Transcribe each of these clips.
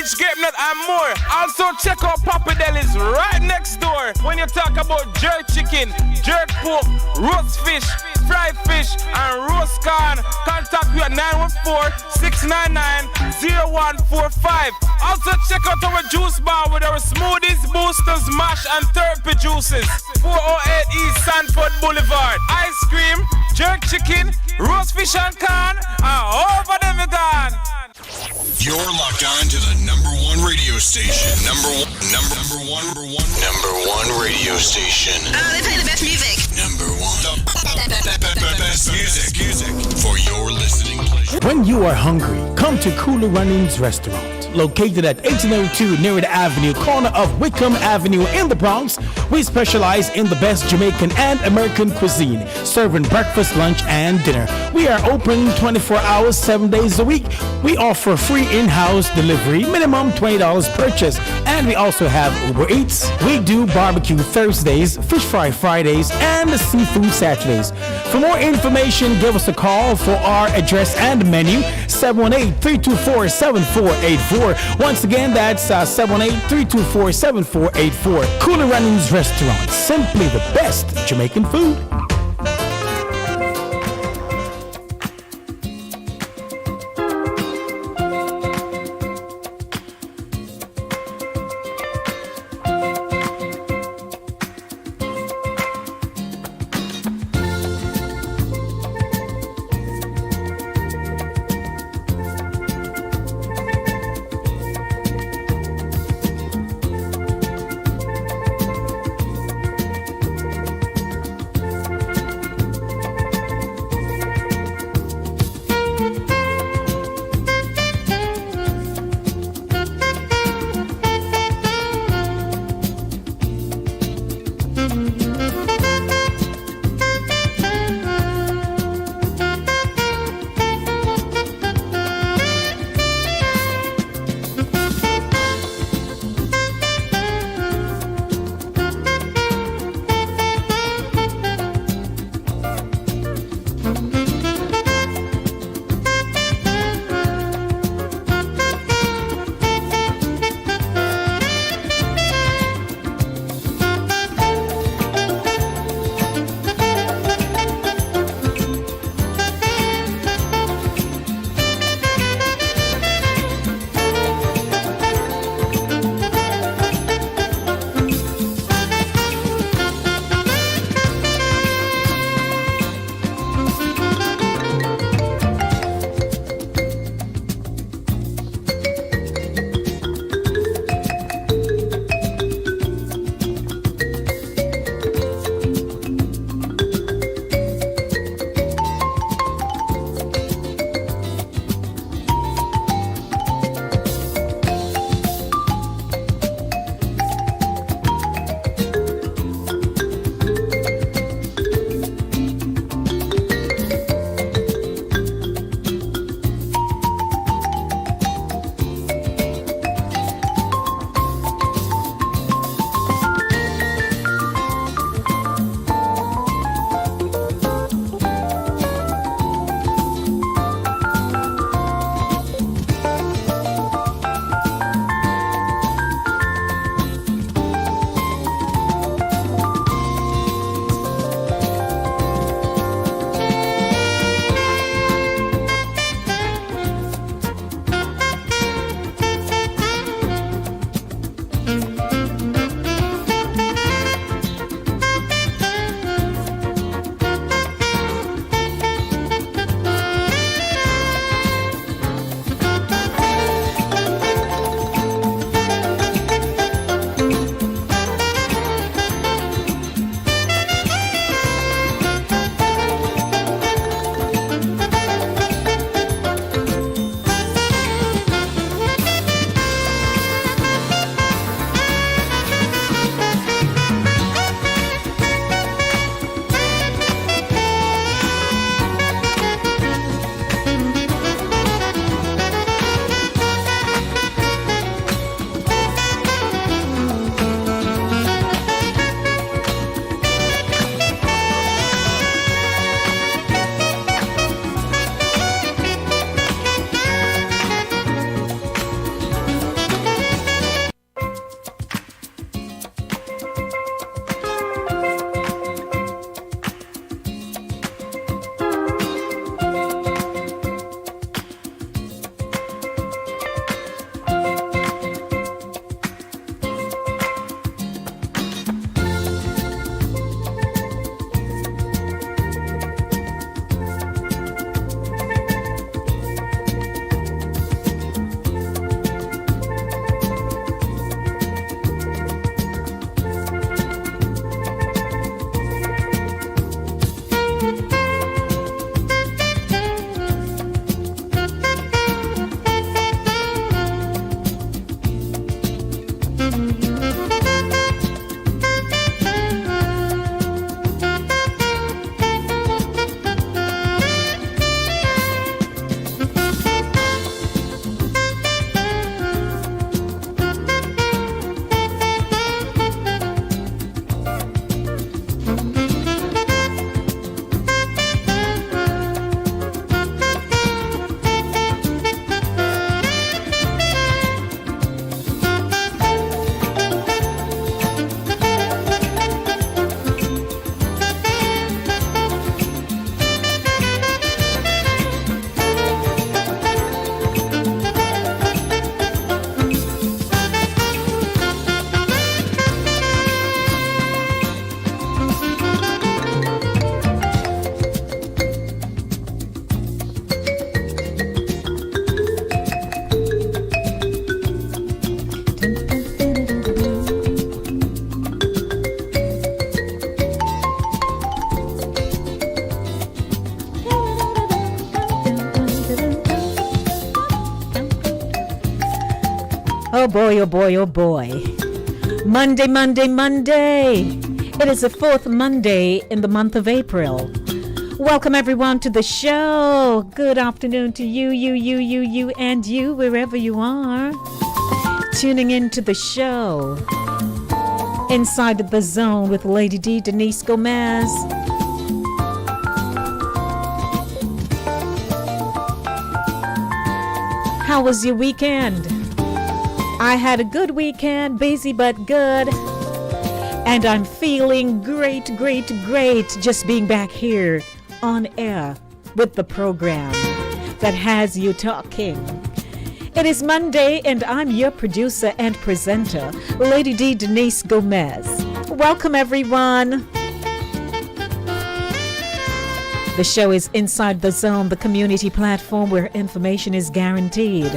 beach, grape nut, and more. Also check out Papa Deli's right next door. When you talk about jerk chicken, jerk pork, roast fish, fried fish, and roast corn, contact me at 914-699-0145. Also check out our juice bar with our smoothies, boosters, mash, and therapy juices. 408 East Sanford Boulevard. Ice cream, jerk chicken, roast fish and corn, and over them you gone. You're locked on to the number one radio station. Number one radio station. Oh, they play the best music. Number one. The best music for your listening pleasure. When you are hungry, come to Cooler Runnings Restaurant. Located at 1802 Near the Avenue, corner of Wickham Avenue in the Bronx, we specialize in the best Jamaican and American cuisine, serving breakfast, lunch, and dinner. We are open 24 hours, 7 days a week. We offer free in-house delivery, minimum $20 purchase, and we also have Uber Eats. We do barbecue Thursdays, fish fry Fridays, and seafood Saturdays. For more information, give us a call for our address and menu, 718-324-7484. Once again, that's 718-324-7484. Cooler Runnings Restaurant, simply the best Jamaican food. Oh boy, oh boy, oh boy. Monday, Monday, Monday. It is the fourth Monday in the month of April. Welcome everyone to the show. Good afternoon to you, and you, wherever you are. Tuning in to the show. Inside the Zone with Lady D, Denise Gomez. How was your weekend? I had a good weekend, busy but good. And I'm feeling great just being back here on air with the program that has you talking. It is Monday and I'm your producer and presenter, Lady D Denise Gomez. Welcome everyone. The show is Inside the Zone, the community platform where information is guaranteed.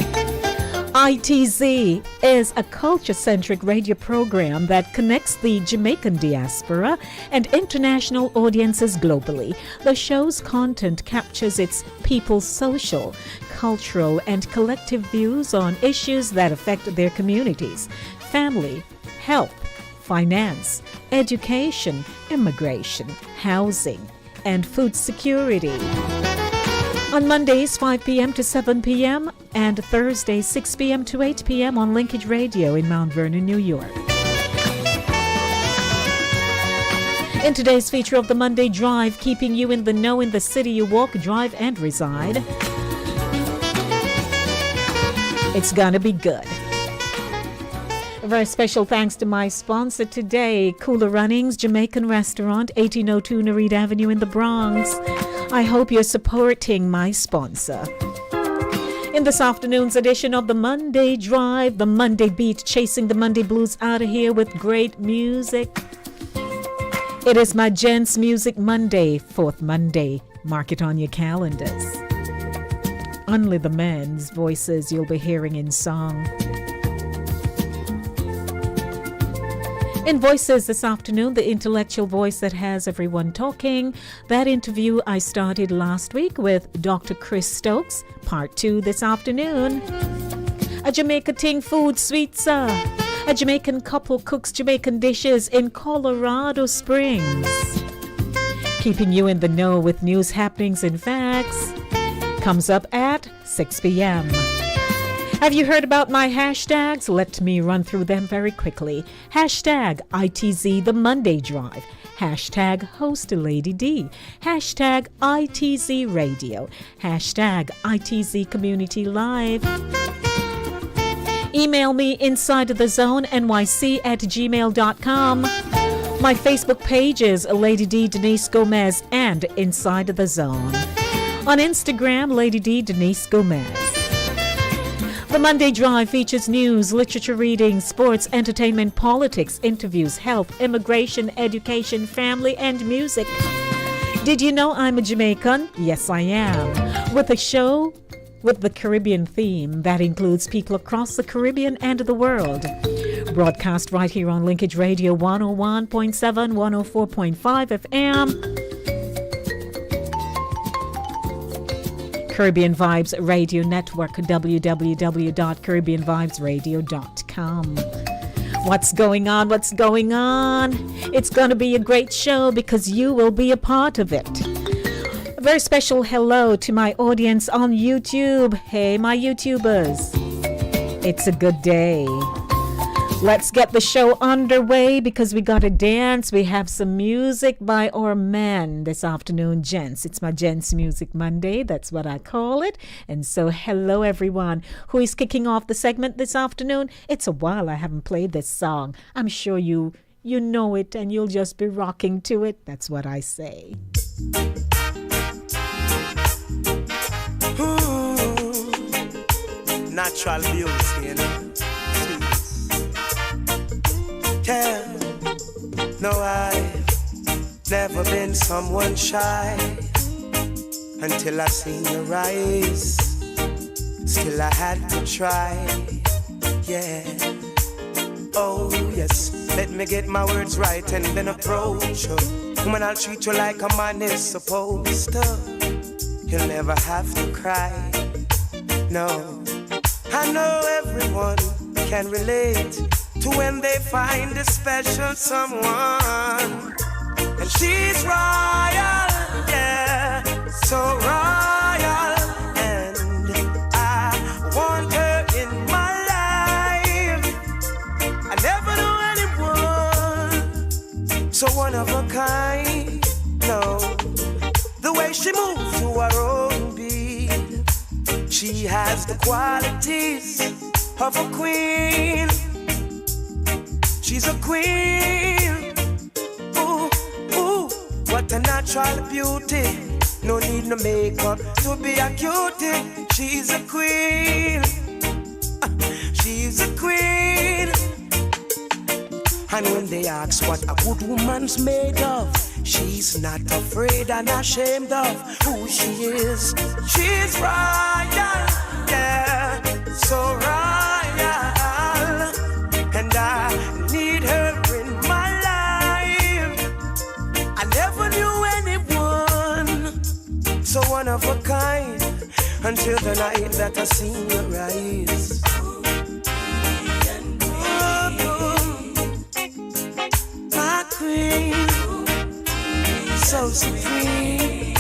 ITZ is a culture-centric radio program that connects the Jamaican diaspora and international audiences globally. The show's content captures its people's social, cultural, and collective views on issues that affect their communities: family, health, finance, education, immigration, housing, and food security. On Mondays, 5 p.m. to 7 p.m. and Thursdays, 6 p.m. to 8 p.m. on Linkage Radio in Mount Vernon, New York. In today's feature of the Monday Drive, keeping you in the know in the city you walk, drive, and reside. It's gonna be good. A very special thanks to my sponsor today, Cooler Runnings Jamaican Restaurant, 1802 Nereid Avenue in the Bronx. I hope you're supporting my sponsor. In this afternoon's edition of the Monday Drive, the Monday Beat, chasing the Monday blues out of here with great music. It is my Gents Music Monday, fourth Monday. Mark it on your calendars. Only the men's voices you'll be hearing in song. In Voices this afternoon, the intellectual voice that has everyone talking. That interview I started last week with Dr. Chris Stokes, part 2 this afternoon. A Jamaica ting food sweets. A Jamaican couple cooks Jamaican dishes in Colorado Springs. Keeping you in the know with news, happenings, and facts. Comes up at 6 p.m. Have you heard about my hashtags? Let me run through them very quickly. Hashtag ITZ The Monday Drive. Hashtag Host Lady D. Hashtag ITZ Radio. Hashtag ITZ Community Live. Email me InsideTheZoneNYC@gmail.com. My Facebook page is Lady D Denise Gomez and Inside the Zone. On Instagram, Lady D Denise Gomez. The Monday Drive features news, literature reading, sports, entertainment, politics, interviews, health, immigration, education, family, and music. Did you know I'm a Jamaican? Yes, I am. With a show with the Caribbean theme that includes people across the Caribbean and the world. Broadcast right here on Linkage Radio 101.7, 104.5 FM. Caribbean Vibes Radio Network, www.caribbeanvibesradio.com. What's going on? What's going on? It's going to be a great show because you will be a part of it. A very special hello to my audience on YouTube. Hey, my YouTubers. It's a good day. Let's get the show underway because we got to dance. We have some music by our men this afternoon, gents. It's my Gents Music Monday. That's what I call it. And so hello, everyone who is kicking off the segment this afternoon. It's a while I haven't played this song. I'm sure you know it and you'll just be rocking to it. That's what I say. Ooh, natural beauty, you know. Yeah, no, I've never been someone shy until I seen your eyes. Still I had to try, yeah. Oh yes, let me get my words right and then approach you. Woman, I'll treat you like a man is supposed to. You'll never have to cry, no. I know everyone can relate to when they find a special someone. And she's royal, yeah, so royal. And I want her in my life. I never knew anyone so one of a kind. No, the way she moves to her own beat, she has the qualities of a queen. She's a queen. Ooh, ooh, what a natural beauty. No need no makeup to be a cutie. She's a queen. She's a queen. And when they ask what a good woman's made of, she's not afraid and ashamed of who she is. She's royal, yeah, so royal. And I need her in my life. I never knew anyone so one of a kind until the night that I seen your eyes. My queen, so supreme.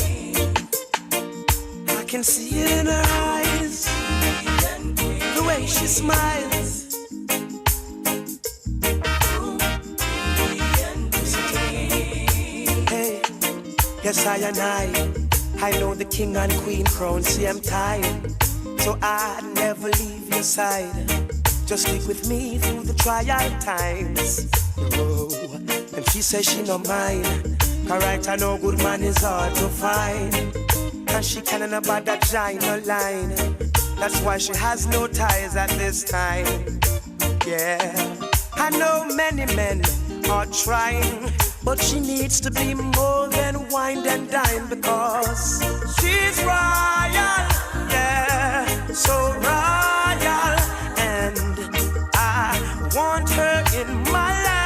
I can see it in her eyes, the way she smiles. Hey, yes I know the king and queen crown same time, so I'd never leave your side. Just stick with me through the trial times. Oh, and she says she no mind. Alright, I know good man is hard to find, and she can't about that giant no line. That's why she has no ties at this time. Yeah, I know many men are trying, but she needs to be more than wine and dine, because she's royal, yeah, so royal. And I want her in my life.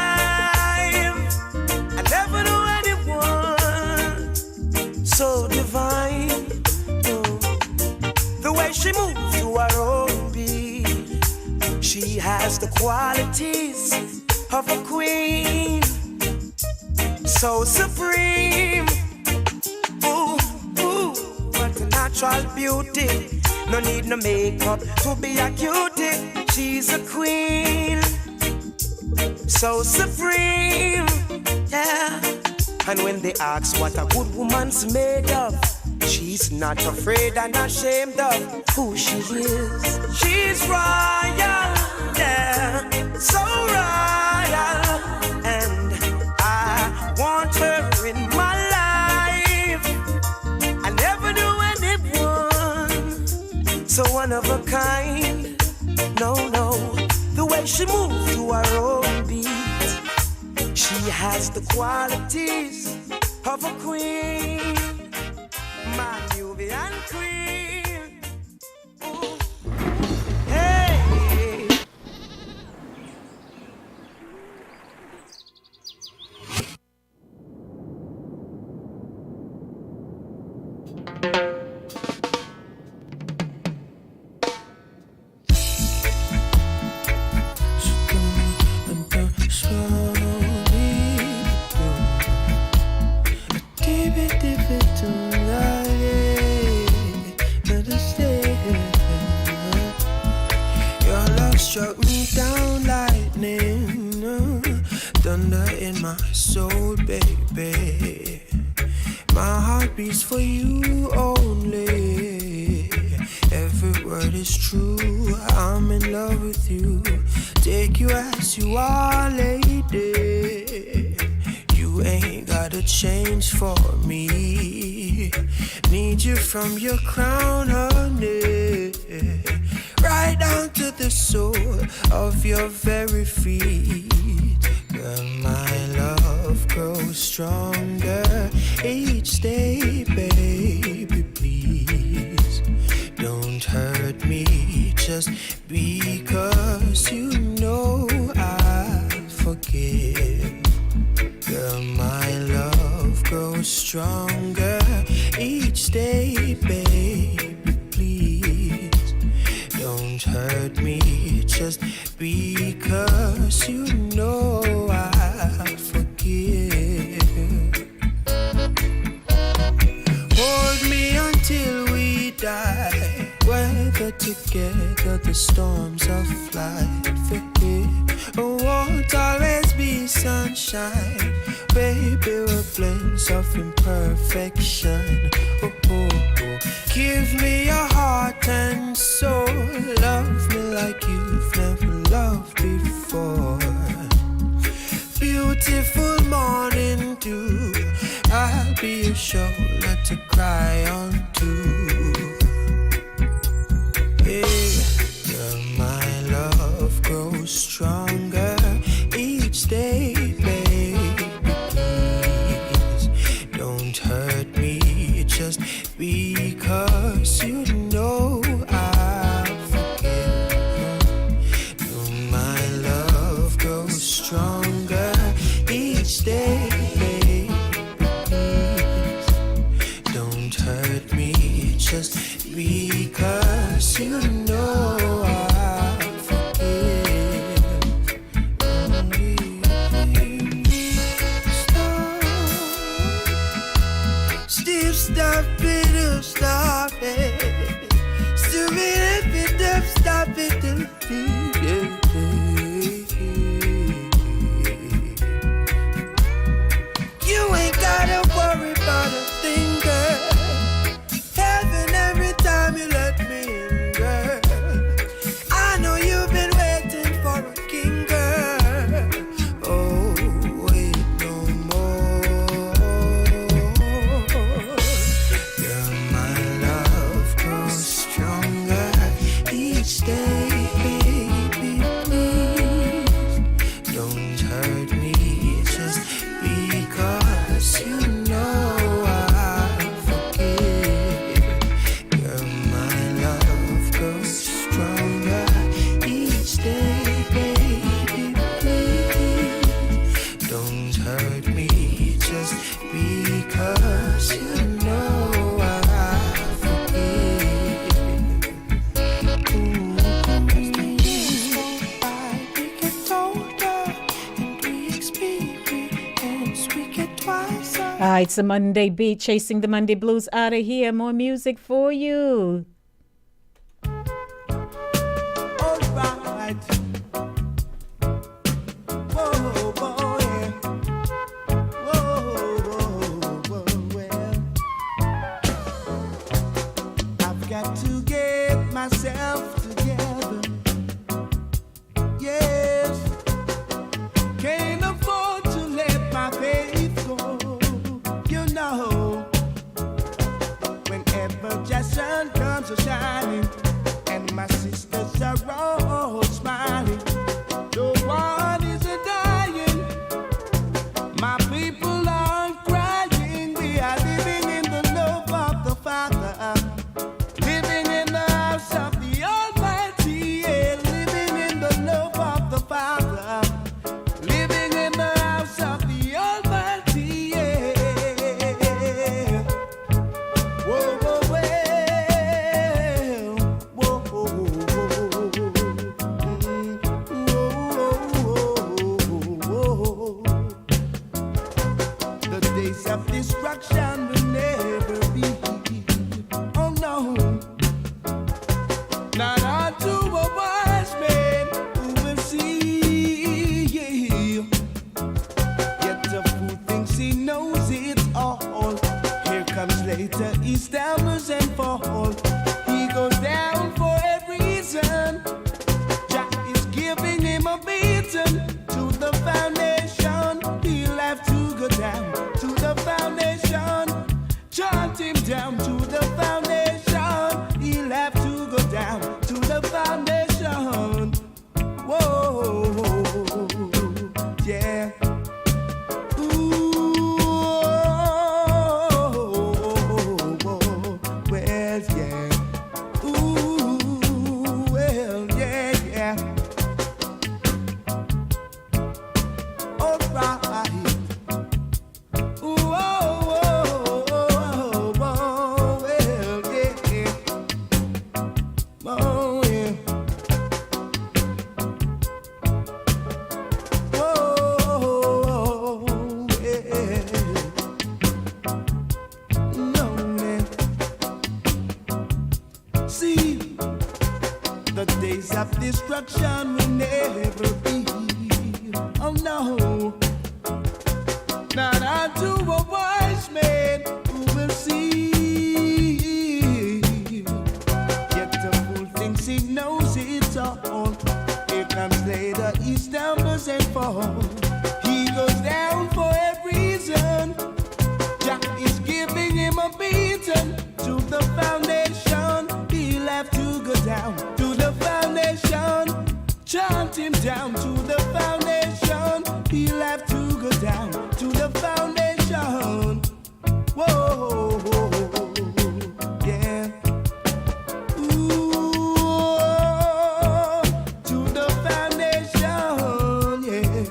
I never knew anyone so divine. The way she moves to her own beat, she has the qualities of a queen, so supreme. Ooh, ooh, what a natural beauty. No need no makeup to be a cutie. She's a queen, so supreme, yeah. And when they ask what a good woman's made of, she's not afraid and ashamed of who she is. She's royal, yeah, so royal. And I want her in my life. I never knew anyone so one of a kind. No, no, the way she moves to her own beat, she has the qualities of a queen. My Nubian queen. Ooh. Hey. Struck me down lightning, thunder in my soul, baby. My heart beats for you only. Every word is true. I'm in love with you. Take you as you are, lady. You ain't gotta change for me. Need you from your crown, honey, right down to the sole of your very feet. Girl, my love grows stronger each day, baby, please. Don't hurt me just because you know I'll forgive. Girl, my love grows stronger each day, baby, please. Don't hurt me just because you know I'll forgive. Hold me until we die, weather together the storms of life. It won't always be sunshine, baby, we're blends of imperfection. Oh, oh, oh. Give me your heart and soul, love me like you've never loved before. Beautiful morning dew, I'll be your shoulder to cry on to. Hey, girl, my love grows stronger each day, baby. Please don't hurt me just because you know I'll forgive. No, my love grows stronger each day, baby. Please don't hurt me just because you know I'll forgive. Still stop it, stop it. Still it, stop it, You ain't gotta worry about a thing, girl. Heaven every time you let me in, girl. I know you've been waiting for a king, girl. Oh, wait no more. Girl, my love grows stronger each day, baby, please. Don't hurt me just because you know I'll forgive. Girl, my love grows stronger each day, baby, please. Don't hurt me just because you know I'll forgive. Days go by, we get older, and we experience, we get twice. It's a Monday beat, chasing the Monday blues out of here. More music for you. Alright. Whoa, boy. Whoa, well. I've got to get myself together. Yes. Can't afford to let my faith go. You know, whenever just sun comes a shining, and my sisters are all smiling, no one is a dying. My people aren't crying. We are living in the love of the Father, living in the house of the Almighty, yeah, living in the love of the Father, living in the house of the Almighty, yeah. Whoa, whoa, well. never be. Oh no, not unto a wise man who will see. Yet the fool thinks he knows it all. Here comes later, he stumbles and falls. He goes down for a reason. Jack is giving him a beating. To the foundation, he'll have to go down. To the foundation, chant him down. To the foundation, he'll have to go down. To the foundation. Whoa, yeah. Ooh, to the foundation, yeah.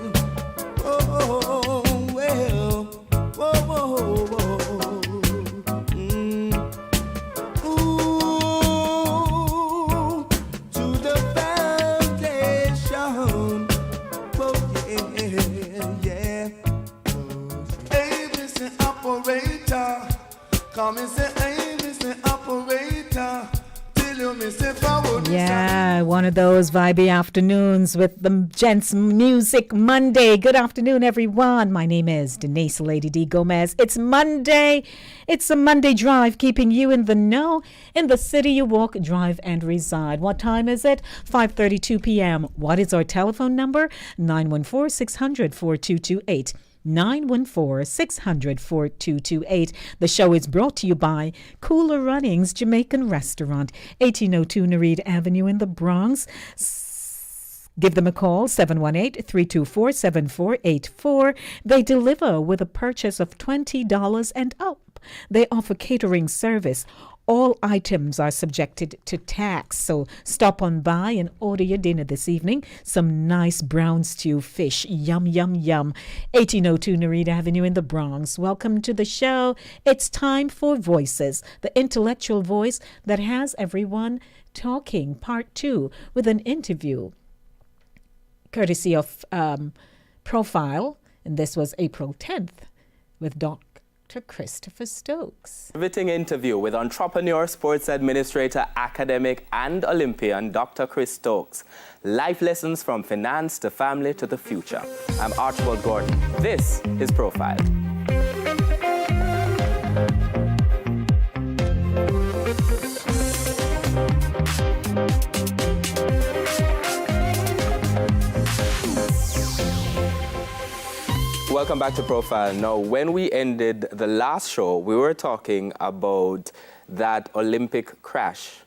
Oh, well, whoa, whoa, whoa. Ooh, to the foundation. Oh, yeah, yeah. Hey, Mr. Operator, come and say, hey, Mr. Operator, till you miss it forward. Yeah, one of those vibey afternoons with the Gents Music Monday. Good afternoon, everyone. My name is Denise Lady D. Gomez. It's Monday. It's a Monday drive, keeping you in the know in the city you walk, drive, and reside. What time is it? 5:32 p.m. What is our telephone number? 914-600-4228. 914-600-4228. The show is brought to you by Cooler Runnings Jamaican Restaurant, 1802 Nereid Avenue in the Bronx. Give them a call, 718-324-7484. They deliver with a purchase of $20 and up. They offer catering service. All items are subjected to tax, so stop on by and order your dinner this evening. Some nice brown stew fish. Yum, yum, yum. 1802 Nereid Avenue in the Bronx. Welcome to the show. It's time for Voices, the intellectual voice that has everyone talking. Part 2 with an interview courtesy of Profile, and this was April 10th with Dr. Christopher Stokes. Riveting interview with entrepreneur, sports administrator, academic, and Olympian Dr. Chris Stokes. Life lessons from finance to family to the future. I'm Archibald Gordon. This is Profile. Welcome back to Profile. Now, when we ended the last show, we were talking about that Olympic crash.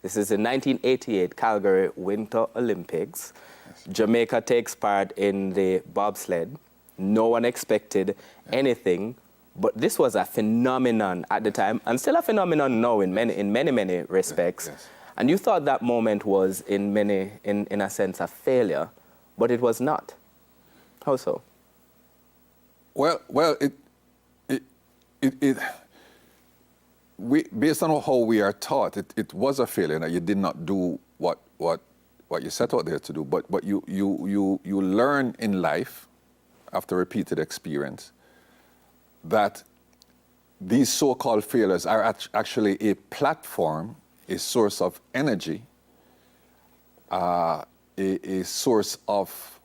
This is the 1988 Calgary Winter Olympics. Yes. Jamaica takes part in the bobsled. No one expected anything, but this was a phenomenon at the time, and still a phenomenon now in many respects. Yes. And you thought that moment was in a sense a failure, but it was not. How so? Well, based on how we are taught, it was a failure. Now, you did not do what you set out there to do, but you learn in life, after repeated experience, that these so-called failures are actually a platform, a source of energy, a source of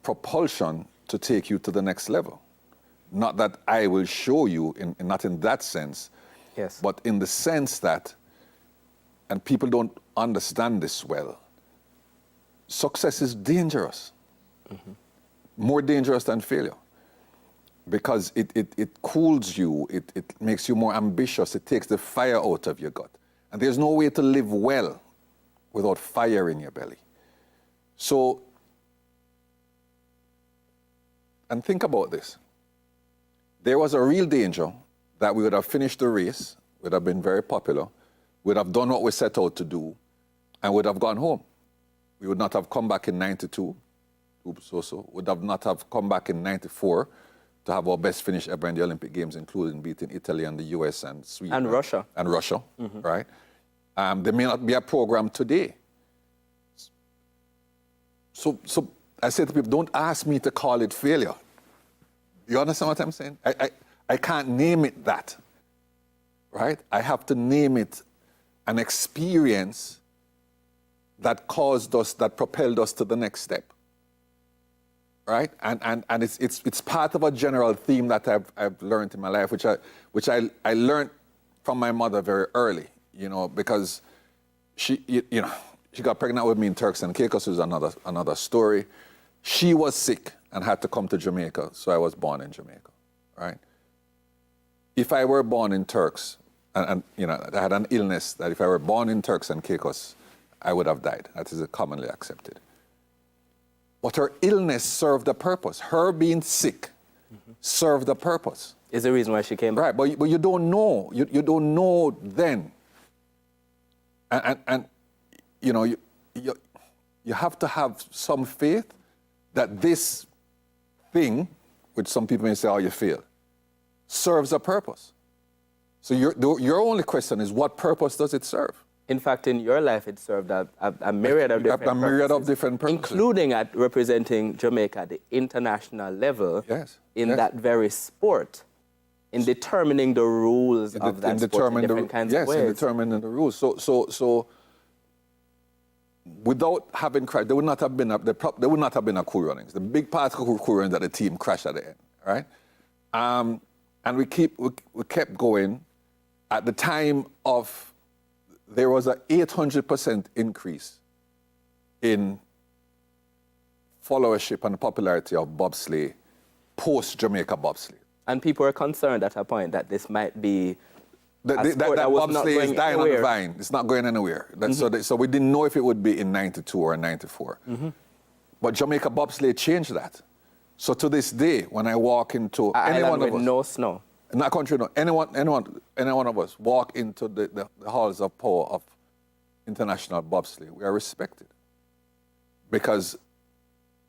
propulsion to take you to the next level. Not that I will show you, not in that sense, yes, but in the sense that, and people don't understand this well, success is dangerous, more dangerous than failure, because it cools you, it makes you more ambitious, it takes the fire out of your gut. And there's no way to live well without fire in your belly. So, and think about this. There was a real danger that we would have finished the race, would have been very popular, would have done what we set out to do, and would have gone home. We would not have come back in 92, would have not have come back in 94 to have our best finish ever in the Olympic Games, including beating Italy and the US and Sweden. And Russia. And Russia, right? There may not be a program today. So I say to people, don't ask me to call it failure. You understand what I'm saying? I can't name it that, right? I have to name it an experience that caused us, that propelled us to the next step. Right? And it's part of a general theme that I've learned in my life, which I learned from my mother very early, because she got pregnant with me in Turks and Caicos, was another story. She was sick and had to come to Jamaica, so I was born in Jamaica, right? If I were born in Turks, and I had an illness that if I were born in Turks and Caicos, I would have died. That is commonly accepted. But her illness served a purpose. Her being sick served a purpose. Is the reason why she came back. Right, but you don't know. You don't know then. And you have to have some faith that this thing, which some people may say, oh, you failed, serves a purpose. So your only question is, what purpose does it serve? In fact, in your life, it served a myriad of different purposes. Including at representing Jamaica at the international level that very sport, in determining the rules of that sport in different kinds of ways. Yes, in determining the rules. So without having crashed, there would not have been a Cool Runnings. The big part of Cool Runnings that the team crashed at the end, right? And we kept going. At the time of, there was an 800% increase in followership and popularity of bobsleigh post-Jamaica bobsleigh. And people were concerned at a point that this might be that bobsleigh is dying on the vine. It's not going anywhere. So we didn't know if it would be in 92 or 94. But Jamaica bobsleigh changed that. So to this day, when I walk into any one of us, no snow. In that country, no. Any one of us walk into the halls of power of international bobsleigh, we are respected. Because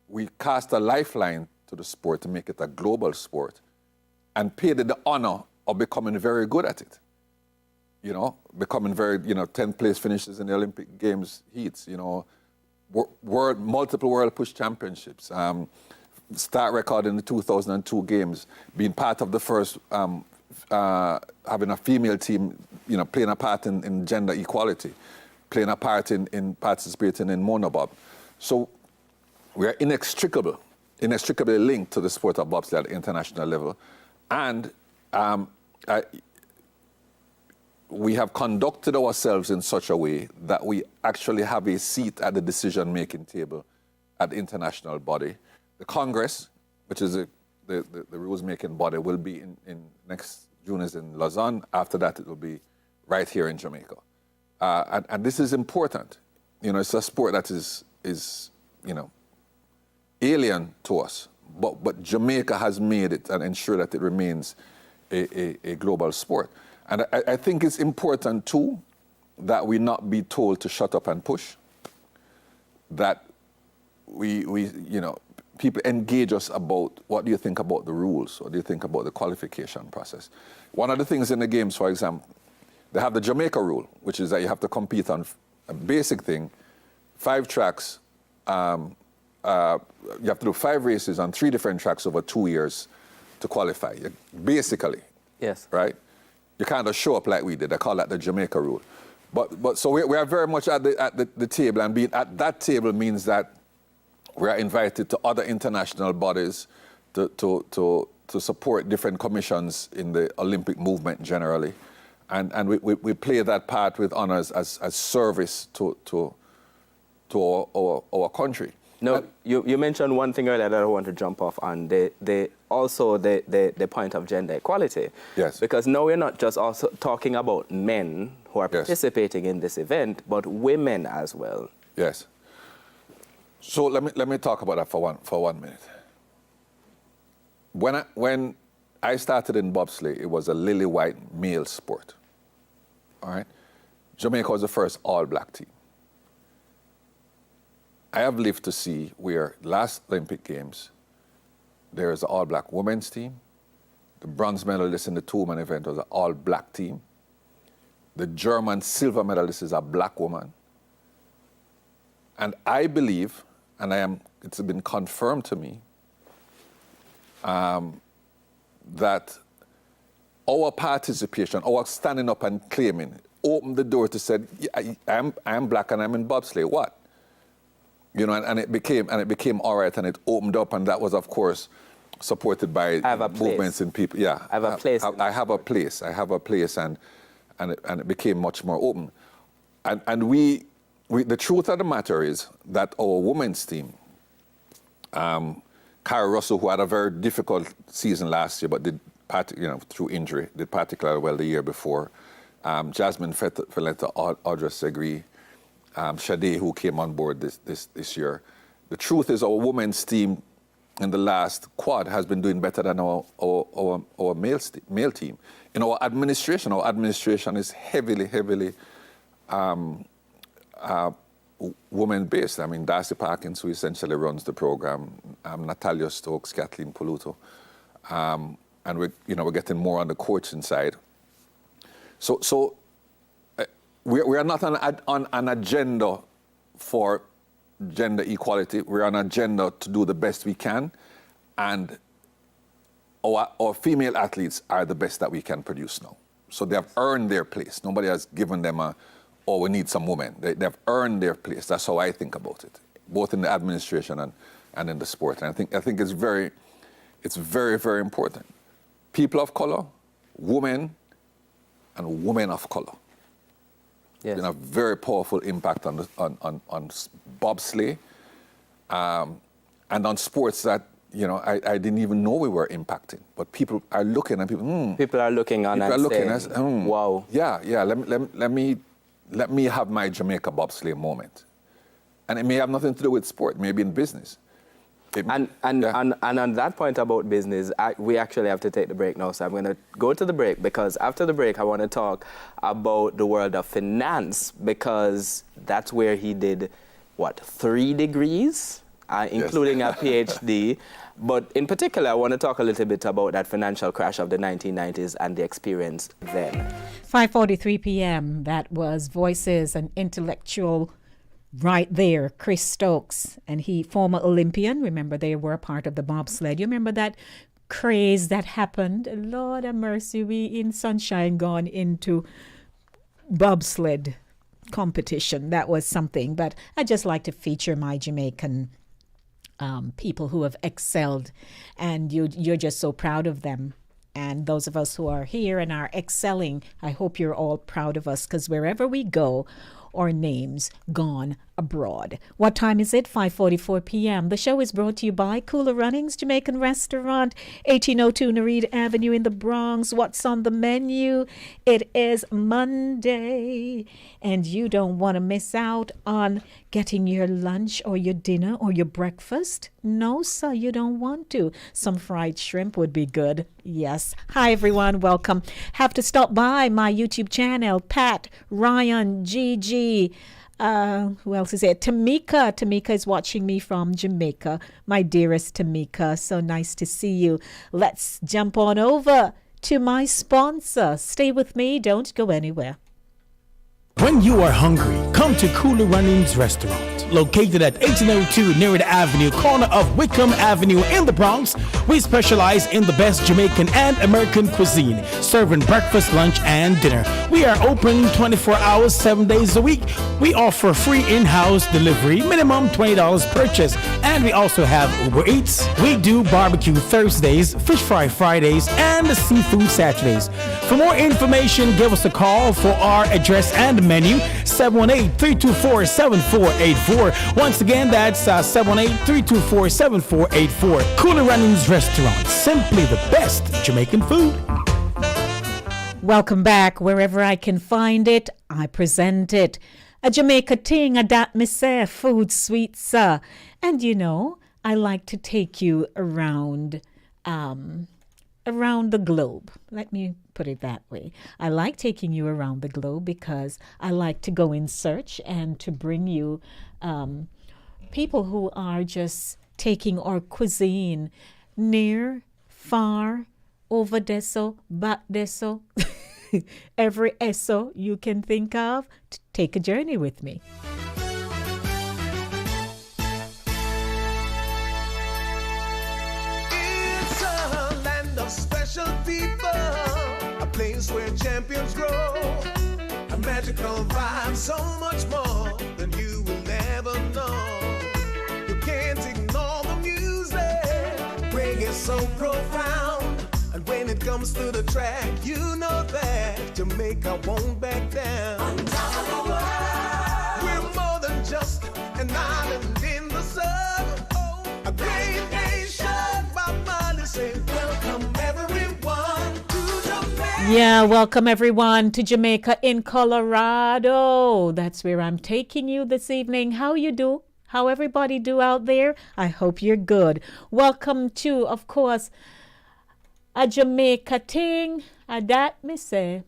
we cast a lifeline to the sport to make it a global sport and paid it the honor of becoming very good at it. Becoming very, 10th place finishes in the Olympic Games heats, multiple World Push Championships, start record in the 2002 games, being part of the first, having a female team, playing a part in gender equality, playing a part in participating in monobob. So we are inextricably linked to the sport of bobsleigh at the international level. And we have conducted ourselves in such a way that we actually have a seat at the decision-making table at the international body. The Congress, which is the rules-making body, will be in next June is in Lausanne. After that, it will be right here in Jamaica. And this is important. It's a sport that is alien to us. But Jamaica has made it and ensured that it remains a global sport. And I think it's important, too, that we not be told to shut up and push, that we people engage us about what do you think about the rules, what do you think about the qualification process. One of the things in the games, for example, they have the Jamaica rule, which is that you have to compete on a basic thing, 5 tracks, you have to do 5 races on 3 different tracks over 2 years to qualify, basically. Yes. Right? You can't just show up like we did. They call that the Jamaica rule. But so we are very much at the table, and being at that table means that we are invited to other international bodies to support different commissions in the Olympic movement generally. And we play that part with honors as service to our country. No, you mentioned one thing earlier that I want to jump off on, the point of gender equality. Yes. Because now we're not just also talking about men who are participating in this event, but women as well. Yes. So let me talk about that for one minute. When I started in bobsleigh, it was a lily white male sport. All right? Jamaica was the first all-black team. I have lived to see where last Olympic Games, there is an all-black women's team. The bronze medalist in the 2-man event was an all-black team. The German silver medalist is a black woman. And I believe, and it's been confirmed to me, that our participation, our standing up and claiming, opened the door to say, yeah, I'm black and I'm in bobsleigh. What? You know, and it became all right, and it opened up, and that was, of course, supported by movements in people. Yeah, I have a place. I have a place. I have a place, and it became much more open. And we the truth of the matter is that our women's team, Cara Russell, who had a very difficult season last year, but did through injury, did particularly well the year before. Jasmine Felenta, Audra Segri, Sade, who came on board this year. The truth is, our women's team in the last quad has been doing better than our male team. In our administration is heavily women-based. I mean, Darcy Parkins, who essentially runs the program, Natalia Stokes, Kathleen Poluto, and we're getting more on the coaching side. So we are not on an agenda for gender equality. We're on an agenda to do the best we can, and our female athletes are the best that we can produce now. So they have earned their place. Nobody has given them we need some women. They've earned their place. That's how I think about it, both in the administration and in the sport. And I think it's very, very important. People of color, women, and women of color. Yes. A very powerful impact on bobsleigh, and on sports that I didn't even know we were impacting. But people are looking, and people are looking on and saying, wow. Yeah. Let me have my Jamaica bobsleigh moment, and it may have nothing to do with sport, maybe in business. And on that point about business, we actually have to take the break now. So I'm going to go to the break, because after the break, I want to talk about the world of finance, because that's where he did, 3 degrees, including a PhD. But in particular, I want to talk a little bit about that financial crash of the 1990s and the experience then. 5:43 p.m. That was Voices, an intellectual right there, Chris Stokes, and he, former Olympian. Remember, they were a part of the bobsled. You remember that craze that happened? Lord have mercy, we in Sunshine gone into bobsled competition. That was something. But I just like to feature my Jamaican people who have excelled, and you're just so proud of them. And those of us who are here and are excelling, I hope you're all proud of us, because wherever we go, our names gone abroad. What time is it? 5:44 p.m. The show is brought to you by Cooler Runnings Jamaican Restaurant, 1802 Nereid Avenue in the Bronx. What's on the menu? It is Monday, and you don't want to miss out on getting your lunch or your dinner or your breakfast. No, sir, you don't want to. Some fried shrimp would be good. Yes. Hi, everyone. Welcome. Have to stop by my YouTube channel, Pat, Ryan, Gigi. Who else is there? Tamika. Tamika is watching me from Jamaica. My dearest Tamika. So nice to see you. Let's jump on over to my sponsor. Stay with me. Don't go anywhere. When you are hungry, come to Cooler Runnings Restaurant, located at 1802 Nereid Avenue, corner of Wickham Avenue in the Bronx. We specialize in the best Jamaican and American cuisine, serving breakfast, lunch, and dinner. We are open 24 hours, 7 days a week. We offer free in-house delivery, minimum $20 purchase, and we also have Uber Eats. We do barbecue Thursdays, fish fry Fridays, and seafood Saturdays. For more information, give us a call for our address and menu, 718-324-7484. Once again, that's 718-324-7484. Cooler Runnings Restaurant, simply the best Jamaican food. Welcome back. Wherever I can find it, I present it. A Jamaica ting, a dat me say, food sweet, sir. And I like to take you around the globe. Let me put it that way. I like taking you around the globe because I like to go in search and to bring you people who are just taking our cuisine near, far, over deso, back deso, every eso you can think of. To take a journey with me. It's a land of special people, a place where champions grow. magical vibe, so much more than you will ever know. You can't ignore the music. Reggae is so profound, and when it comes to the track, you know that Jamaica won't back down. On top of the world, we're more than just an island in the sun. A great nation, Bob Marley said, welcome everyone to Jamaica. Yeah, welcome everyone to Jamaica in Colorado. That's where I'm taking you this evening. How you do? How everybody do out there? I hope you're good. Welcome to, of course, a Jamaica thing. That me say,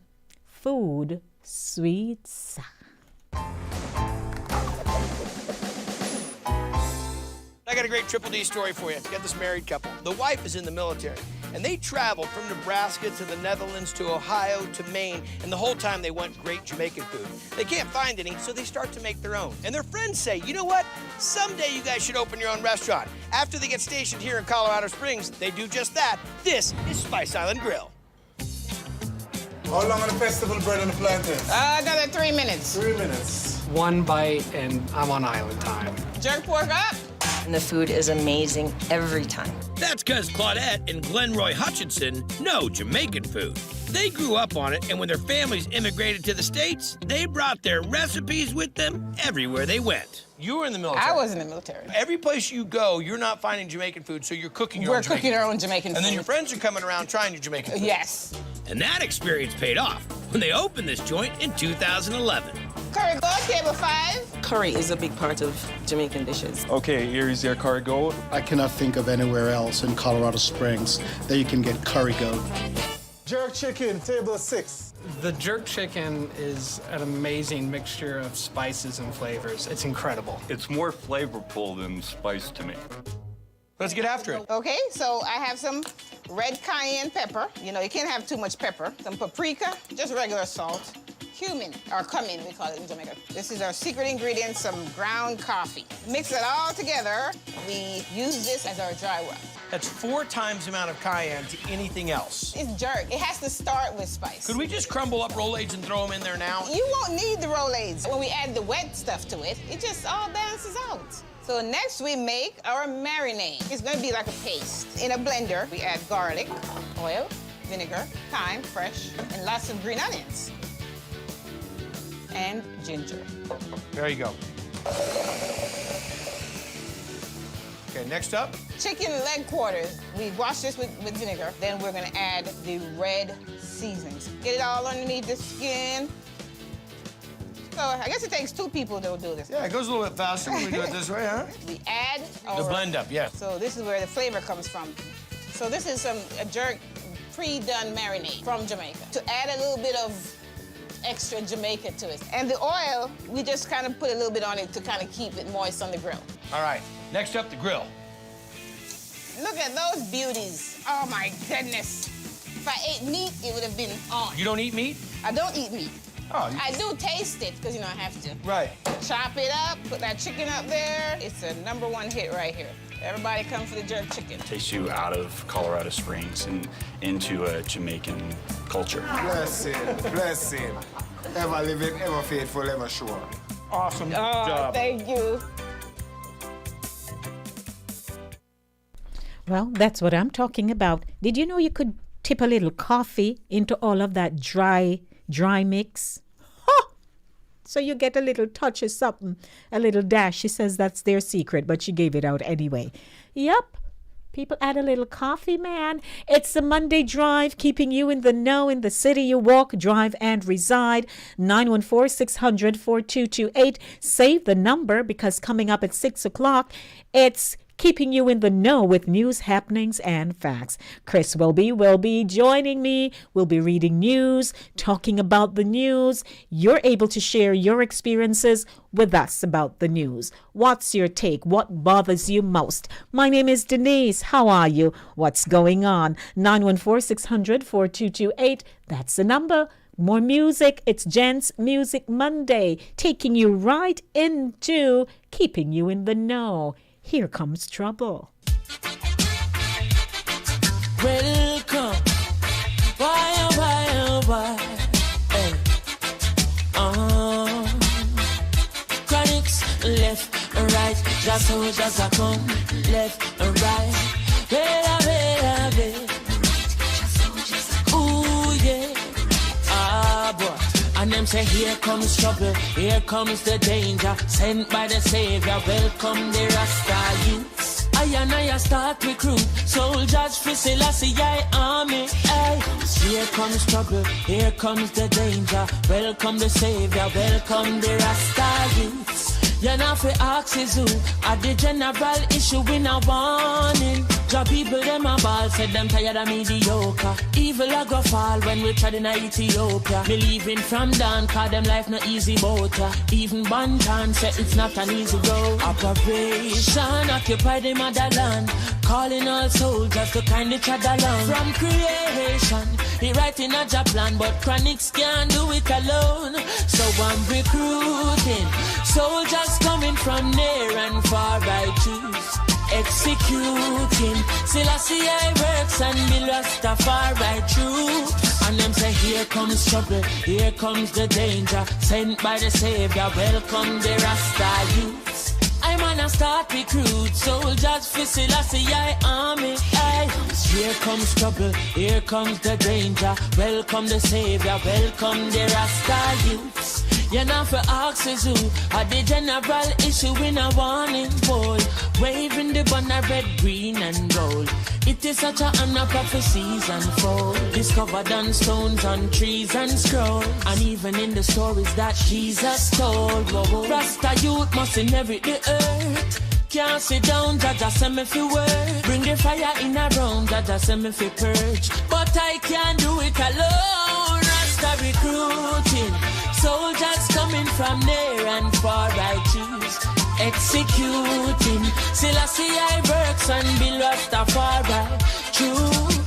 food, sweets. I got a great Triple D story for you. You got this married couple. The wife is in the military, and they traveled from Nebraska to the Netherlands to Ohio to Maine, and the whole time they want great Jamaican food. They can't find any, so they start to make their own. And their friends say, you know what? Someday you guys should open your own restaurant. After they get stationed here in Colorado Springs, they do just that. This is Spice Island Grill. How long on the festival bread and the plantains? Another 3 minutes. 3 minutes. One bite and I'm on island time. Jerk pork up. And the food is amazing every time. That's because Claudette and Glenroy Hutchinson know Jamaican food. They grew up on it, and when their families immigrated to the States, they brought their recipes with them everywhere they went. You were in the military. I was in the military. Every place you go, you're not finding Jamaican food, so you're cooking your own We're Jamaican cooking food. our own Jamaican food. And then your friends are coming around trying your Jamaican food. Yes. And that experience paid off when they opened this joint in 2011. Curry goat, table 5. Curry is a big part of Jamaican dishes. Okay, here is your curry goat. I cannot think of anywhere else in Colorado Springs that you can get curry goat. Jerk chicken, table 6. The jerk chicken is an amazing mixture of spices and flavors. It's incredible. It's more flavorful than spice to me. Let's get after it. Okay, so I have some red cayenne pepper. You know, you can't have too much pepper. Some paprika, just regular salt. Cumin, or cumin, we call it in Jamaica. This is our secret ingredient, some ground coffee. Mix it all together. We use this as our dry rub. That's 4 times the amount of cayenne to anything else. It's jerk. It has to start with spice. Could we just crumble up Rolaids and throw them in there now? You won't need the Rolaids. When we add the wet stuff to it, it just all balances out. So next we make our marinade. It's gonna be like a paste. In a blender, we add garlic, oil, vinegar, thyme, fresh, and lots of green onions. And ginger. There you go. Okay, next up? Chicken leg quarters. We wash this with vinegar. Then we're gonna add the red seasonings. Get it all underneath the skin. So I guess it takes 2 people to do this. Yeah, it goes a little bit faster when we do it this way, huh? We add our... The blend up, yeah. So this is where the flavor comes from. So this is a jerk pre-done marinade from Jamaica. To add a little bit of extra Jamaica to it. And the oil, we just kind of put a little bit on it to kind of keep it moist on the grill. All right, next up, the grill. Look at those beauties. Oh my goodness. If I ate meat, it would have been on. You don't eat meat? I don't eat meat. Oh, I do taste it, because, you know, I have to. Right. Chop it up, put that chicken up there. It's a #1 hit right here. Everybody come for the jerk chicken. Takes you out of Colorado Springs and into a Jamaican culture. Blessing. Ever living, ever faithful, ever sure. Awesome job. Thank you. Well, that's what I'm talking about. Did you know you could tip a little coffee into all of that dry mix? Huh! So you get a little touch of something, a little dash. She says that's their secret, but she gave it out anyway. Yep. People add a little coffee, man. It's the Monday Drive, keeping you in the know in the city you walk, drive, and reside. 914-600-4228. Save the number, because coming up at 6 o'clock, it's keeping you in the know with news, happenings, and facts. Chris will be joining me. We'll be reading news, talking about the news. You're able to share your experiences with us about the news. What's your take? What bothers you most? My name is Denise. How are you? What's going on? 914-600-4228. That's the number. More music. It's Gents Music Monday, taking you right into keeping you in the know. Here comes trouble. Welcome. Why, oh, why, oh, why? Hey. Just soldiers are come, left and right. Better. Ooh, yeah. Ah, boy. And them say, here comes trouble, here comes the danger. Sent by the Savior, welcome the Rasta youths. I start recruit soldiers for Selassie army. Ay. Here comes trouble, here comes the danger. Welcome the Savior, welcome the Rasta youths. You're not for axes who at the general issue in a warning. Job people them a ball, said them tired of mediocre. Evil a go fall when we tried in Ethiopia. Me leaving from down, cause them life no easy boat. Even Bantan said it's not an easy road. Operation occupy the motherland, calling all soldiers to kind each other along. From creation, he writing a job plan, but chronics can't do it alone. So I'm recruiting soldiers coming from near and far. I choose executing Selassie works and be Rastafari true. And them say, here comes trouble, here comes the danger. Sent by the Savior, welcome the Rasta youths. I'm on a start recruit soldiers for Selassie army. Aye. Here comes trouble, here comes the danger. Welcome the Savior, welcome the Rasta youths. You're not for axes who are the general issue in a warning, boy. Waving the banner red, green and gold. It is such an honor prophecies unfold. Discovered on stones, on trees and scroll. And even in the stories that Jesus told. Whoa. Rasta youth must inherit the earth. Can't sit down, Jaja send me fi work. Bring the fire in a room, Jaja send me fi purge. But I can't do it alone. Rasta recruiting soldiers coming from near and far. I choose executing Selassie works and be Rastafari choose.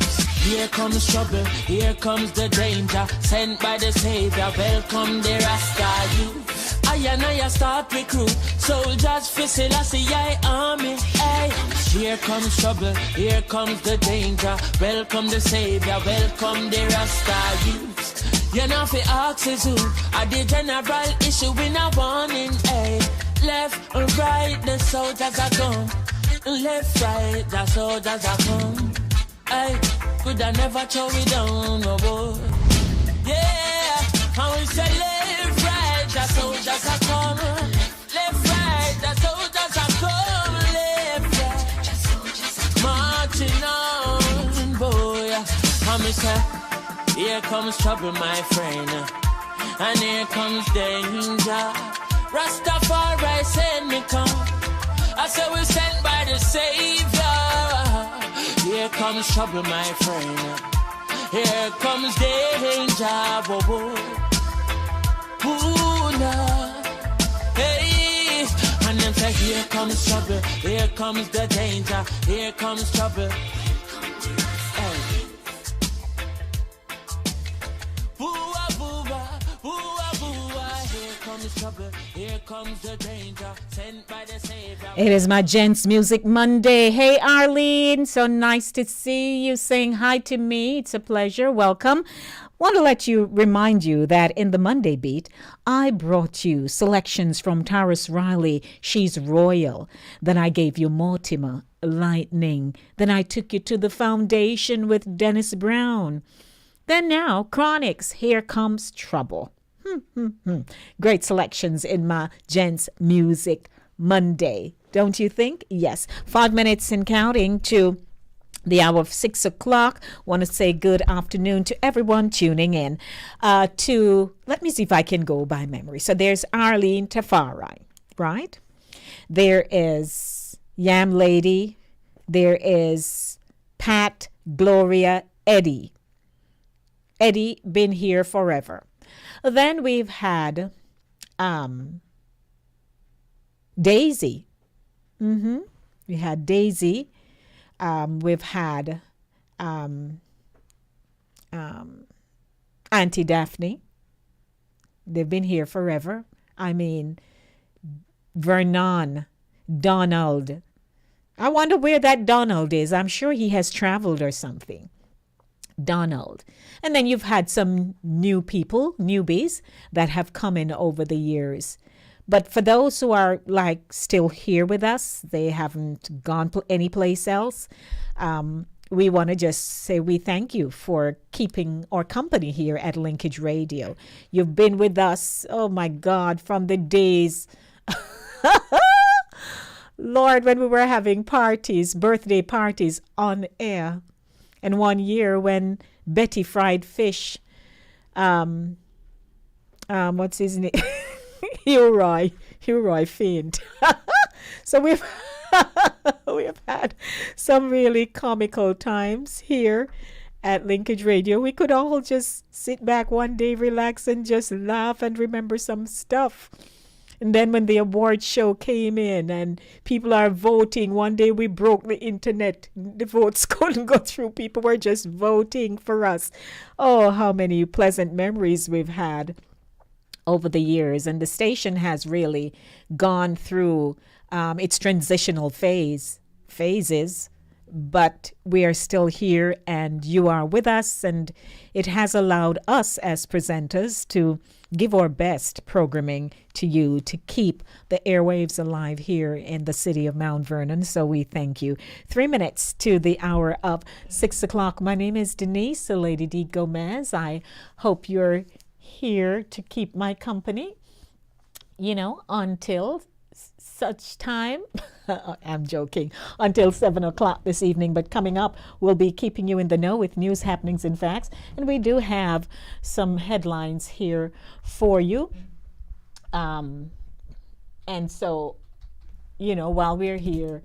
Here comes trouble, here comes the danger. Sent by the Savior, welcome the Rasta youth. I start recruit soldiers for Selassie army. Ay. Here comes trouble, here comes the danger. Welcome the Savior, welcome the Rasta youth. You're not for axes who are the general issue in a warning. Ay. Left and right, the soldiers are gone. Left, right, the soldiers are gone. Ay. Could I never throw it down, no boy. Yeah, I will say left, right, the soldiers are come. Left, right, the soldiers are come. Left, right, the soldiers are marching on, boy. I'm say, here comes trouble, my friend, and here comes danger. Rastafari send me come. I say we sent by the Savior. Here comes trouble, my friend. Here comes danger. Whoa, whoa. Ooh, nah. Hey. And them say, here comes trouble. Here comes the danger. Here comes trouble. Hey. Boo-ah, boo-ah, boo-ah, boo-ah. Here comes trouble. Here comes the danger. Sent by the Savior. It is my Gents Music Monday. Hey, Arlene. So nice to see you saying hi to me. It's a pleasure. Welcome. Want to remind you that in the Monday Beat, I brought you selections from Tarrus Riley, She's Royal. Then I gave you Mortimer, Lightning. Then I took you to the Foundation with Dennis Brown. Then now, Chronics, Here Comes Trouble. Great selections in my Gents Music Monday, don't you think? Yes. 5 minutes and counting to the hour of 6 o'clock. Want to say good afternoon to everyone tuning in. Let me see if I can go by memory. So there's Arlene Tafari, right? There is Yam Lady. There is Pat, Gloria, Eddie. Eddie, been here forever. Then we've had Daisy. We had Daisy. We've had Auntie Daphne. They've been here forever. I mean, Vernon, Donald. I wonder where that Donald is. I'm sure he has traveled or something. Donald. And then you've had some new people, newbies, that have come in over the years. But for those who are like still here with us, they haven't gone any place else. We want to just say we thank you for keeping our company here at Linkage Radio. You've been with us, oh my God, from the days, Lord, when we were having parties, birthday parties on air. And one year when Betty fried fish, what's his name? Hugh Roy faint. So we've had some really comical times here at Linkage Radio. We could all just sit back one day, relax, and just laugh and remember some stuff. And then when the award show came in and people are voting, one day we broke the internet. The votes couldn't go through. People were just voting for us. Oh, how many pleasant memories we've had over the years. And the station has really gone through its transitional phases, but we are still here and you are with us, and it has allowed us as presenters to give our best programming to you to keep the airwaves alive here in the city of Mount Vernon. So we thank you. 3 minutes to the hour of 6 o'clock. My name is Denise, Lady D. Gomez. I hope you're here to keep my company, until such time. I'm joking. Until 7 o'clock this evening. But coming up, we'll be keeping you in the know with news, happenings, and facts. And we do have some headlines here for you. And so, while we're here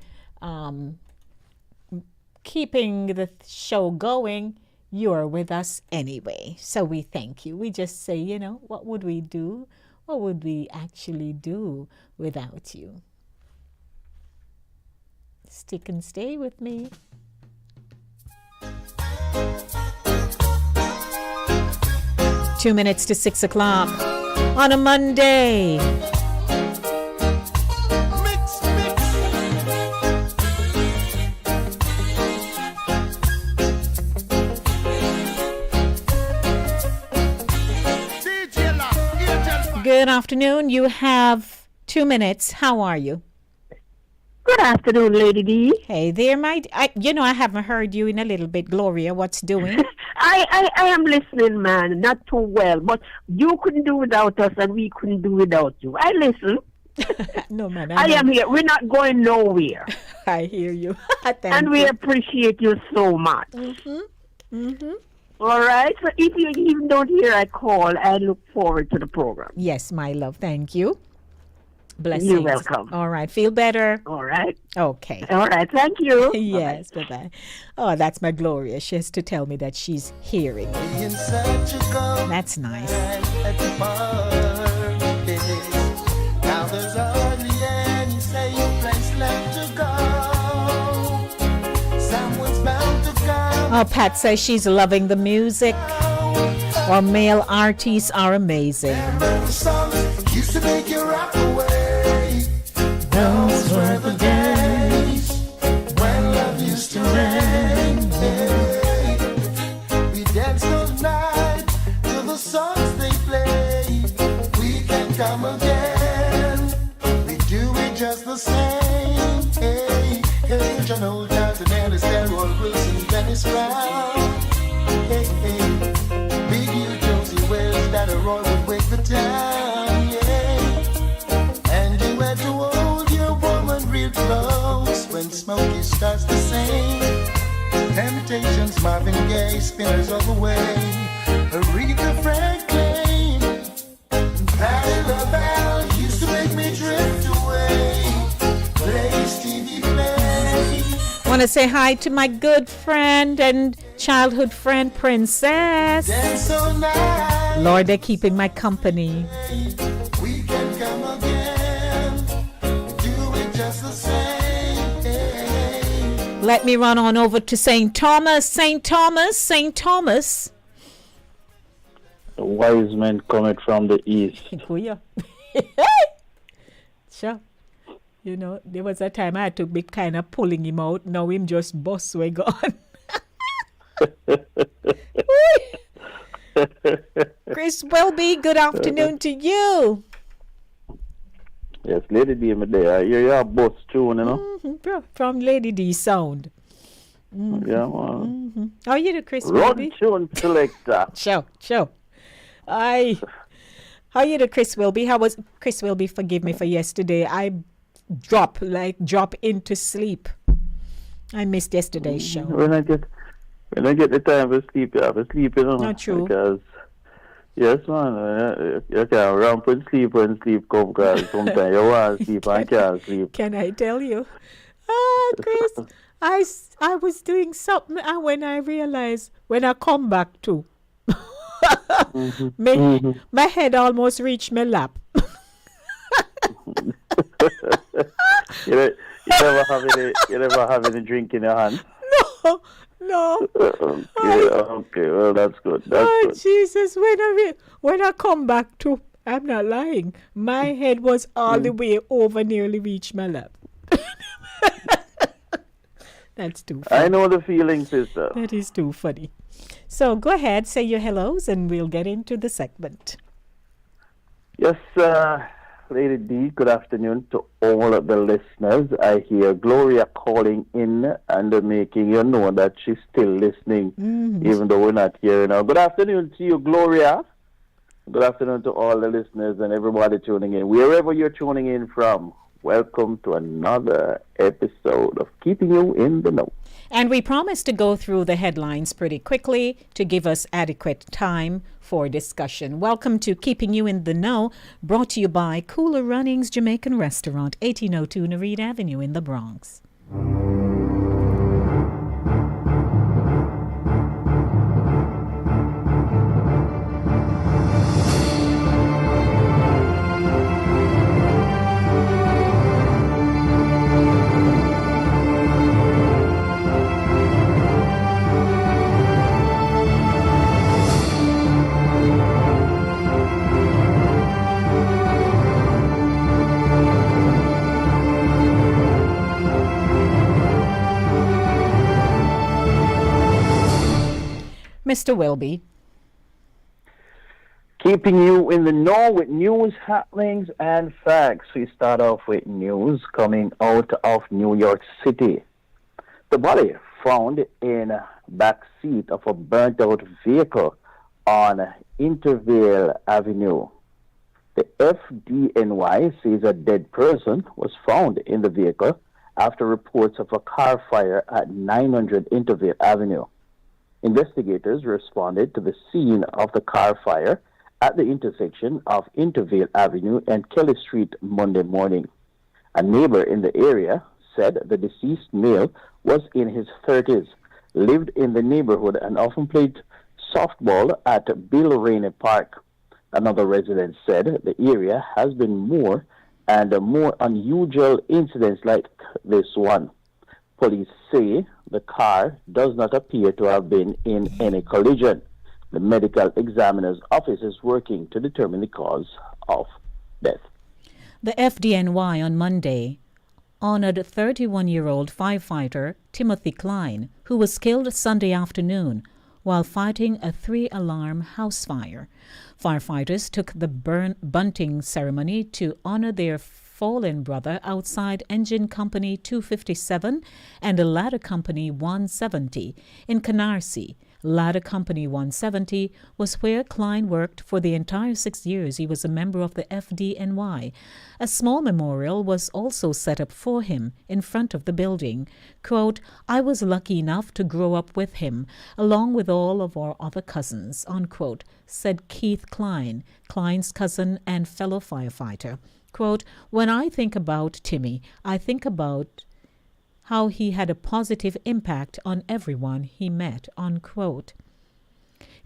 keeping the show going, you're with us anyway. So we thank you. We just say, what would we do? What would we actually do without you? Stick and stay with me. Two minutes to 6 o'clock on a Monday. Good afternoon. You have 2 minutes. How are you? Good afternoon, Lady D. Hey there, I haven't heard you in a little bit. Gloria, what's doing? I am listening, man. Not too well, but you couldn't do without us, and we couldn't do without you. I listen. No, man. I am here. We're not going nowhere. I hear you. And we appreciate you so much. All right. So if you even don't hear I call, I look forward to the program. Yes, my love. Thank you. Blessings. You're welcome. All right. Feel better? All right. Okay. All right. Thank you. Yes. Bye-bye. Oh, that's my Gloria. She has to tell me that she's hearing me. That's nice. Now there's hardly any safe place left to go. Someone's bound to come. Oh, Pat says she's loving the music. Our male artists are amazing. Used to make you rock away. Those were the days when love used to rain. We danced all night to the songs they played. We can come again. We do it just the same. Hey, hey, John Old Johnson, Ellis, Delroy Wilson, Dennis Brown. Hey, hey, Big U, Josie Wells, that a Roy would wake the town. Yeah, and you had to hold your woman real close when Smokey starts to sing. Temptations, Marvin Gaye, Spinners all the way. Aretha Franklin, Patti LaBelle used to make me drift away. Play Stevie Play. I want to say hi to my good friend and childhood friend, Princess. Lord, they're keeping my company. We can come again, do it just the same. Let me run on over to St. Thomas. St. Thomas, St. Thomas. The wise men coming from the east. Sure. There was a time I had to be kind of pulling him out. Now him just bust way gone. Chris Welby, good afternoon to you. Yes, Lady D, me there. I hear your bus tune, you know. From Lady D Sound. Yeah, man. How you do, Chris Run Wilby? tune selector. Show. How you do, Chris Wilby? How was Chris Wilby? Forgive me for yesterday. I drop into sleep. I missed yesterday's show. When I get the time to sleep, you have to sleep, you know. Not true. Because, yes, man, you can't ramp and sleep when sleep comes, because sometimes you want to sleep and can't sleep. Can I tell you? Chris, I was doing something, and when I realized, when I come back to, my head almost reached my lap. You never have any drink in your hand? No. Okay, well, that's good. That's good. Jesus, when I come back to, I'm not lying, my head was all the way over, nearly reached my lap. That's too funny. I know the feeling, sister. That is too funny. So go ahead, say your hellos, and we'll get into the segment. Yes, Lady D, good afternoon to all of the listeners. I hear Gloria calling in and making you know that she's still listening, even though we're not here now. Good afternoon to you, Gloria. Good afternoon to all the listeners and everybody tuning in. Wherever you're tuning in from, welcome to another episode of Keeping You in the Know. And we promise to go through the headlines pretty quickly to give us adequate time for discussion. Welcome to Keeping You in the Know, brought to you by Cooler Runnings Jamaican Restaurant, 1802 Nereid Avenue in the Bronx. Mr. Wilby. Keeping you in the know with news, happenings, and facts. We start off with news coming out of New York City. The body found in back seat of a burnt-out vehicle on Intervale Avenue. The FDNY says a dead person was found in the vehicle after reports of a car fire at 900 Intervale Avenue. Investigators responded to the scene of the car fire at the intersection of Intervale Avenue and Kelly Street Monday morning. A neighbor in the area said the deceased male was in his 30s, lived in the neighborhood, and often played softball at Bill Rainey Park. Another resident said the area has been more and more unusual incidents like this one. Police say the car does not appear to have been in any collision. The medical examiner's office is working to determine the cause of death. The FDNY on Monday honored 31-year-old firefighter Timothy Klein, who was killed Sunday afternoon while fighting a 3-alarm house fire. Firefighters took the bunting ceremony to honor their fallen brother outside Engine Company 257 and Ladder Company 170 in Canarsie. Ladder Company 170 was where Klein worked for the entire 6 years he was a member of the FDNY. A small memorial was also set up for him in front of the building. Quote, "I was lucky enough to grow up with him, along with all of our other cousins," unquote, said Keith Klein, Klein's cousin and fellow firefighter. Quote, "When I think about Timmy, I think about how he had a positive impact on everyone he met," unquote.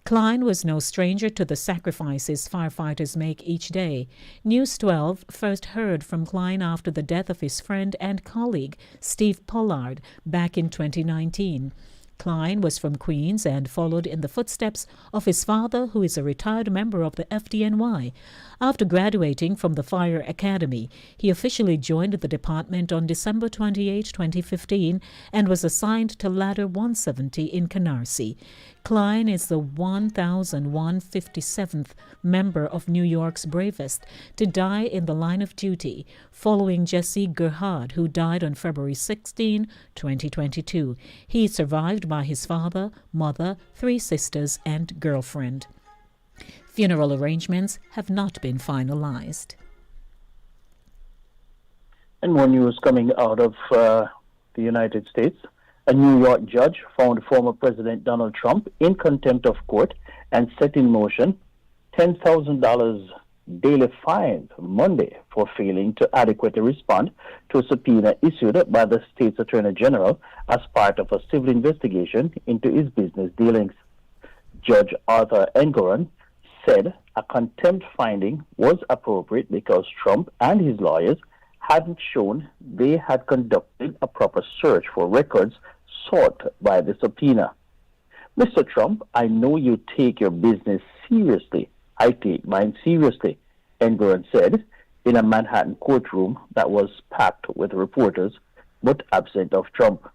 Klein was no stranger to the sacrifices firefighters make each day. News 12 first heard from Klein after the death of his friend and colleague, Steve Pollard, back in 2019. Klein was from Queens and followed in the footsteps of his father, who is a retired member of the FDNY. After graduating from the Fire Academy, he officially joined the department on December 28, 2015, and was assigned to Ladder 170 in Canarsie. Klein is the 1,157th member of New York's bravest to die in the line of duty, following Jesse Gerhard, who died on February 16, 2022. He is survived by his father, mother, 3 sisters, and girlfriend. Funeral arrangements have not been finalized. And more news coming out of the United States. A New York judge found former President Donald Trump in contempt of court and set in motion $10,000 daily fine Monday for failing to adequately respond to a subpoena issued by the state's Attorney General as part of a civil investigation into his business dealings. Judge Arthur Engoron said a contempt finding was appropriate because Trump and his lawyers hadn't shown they had conducted a proper search for records sought by the subpoena. Mr. Trump, I know you take your business seriously. I take mine seriously, Engoron said in a Manhattan courtroom that was packed with reporters but absent of Trump.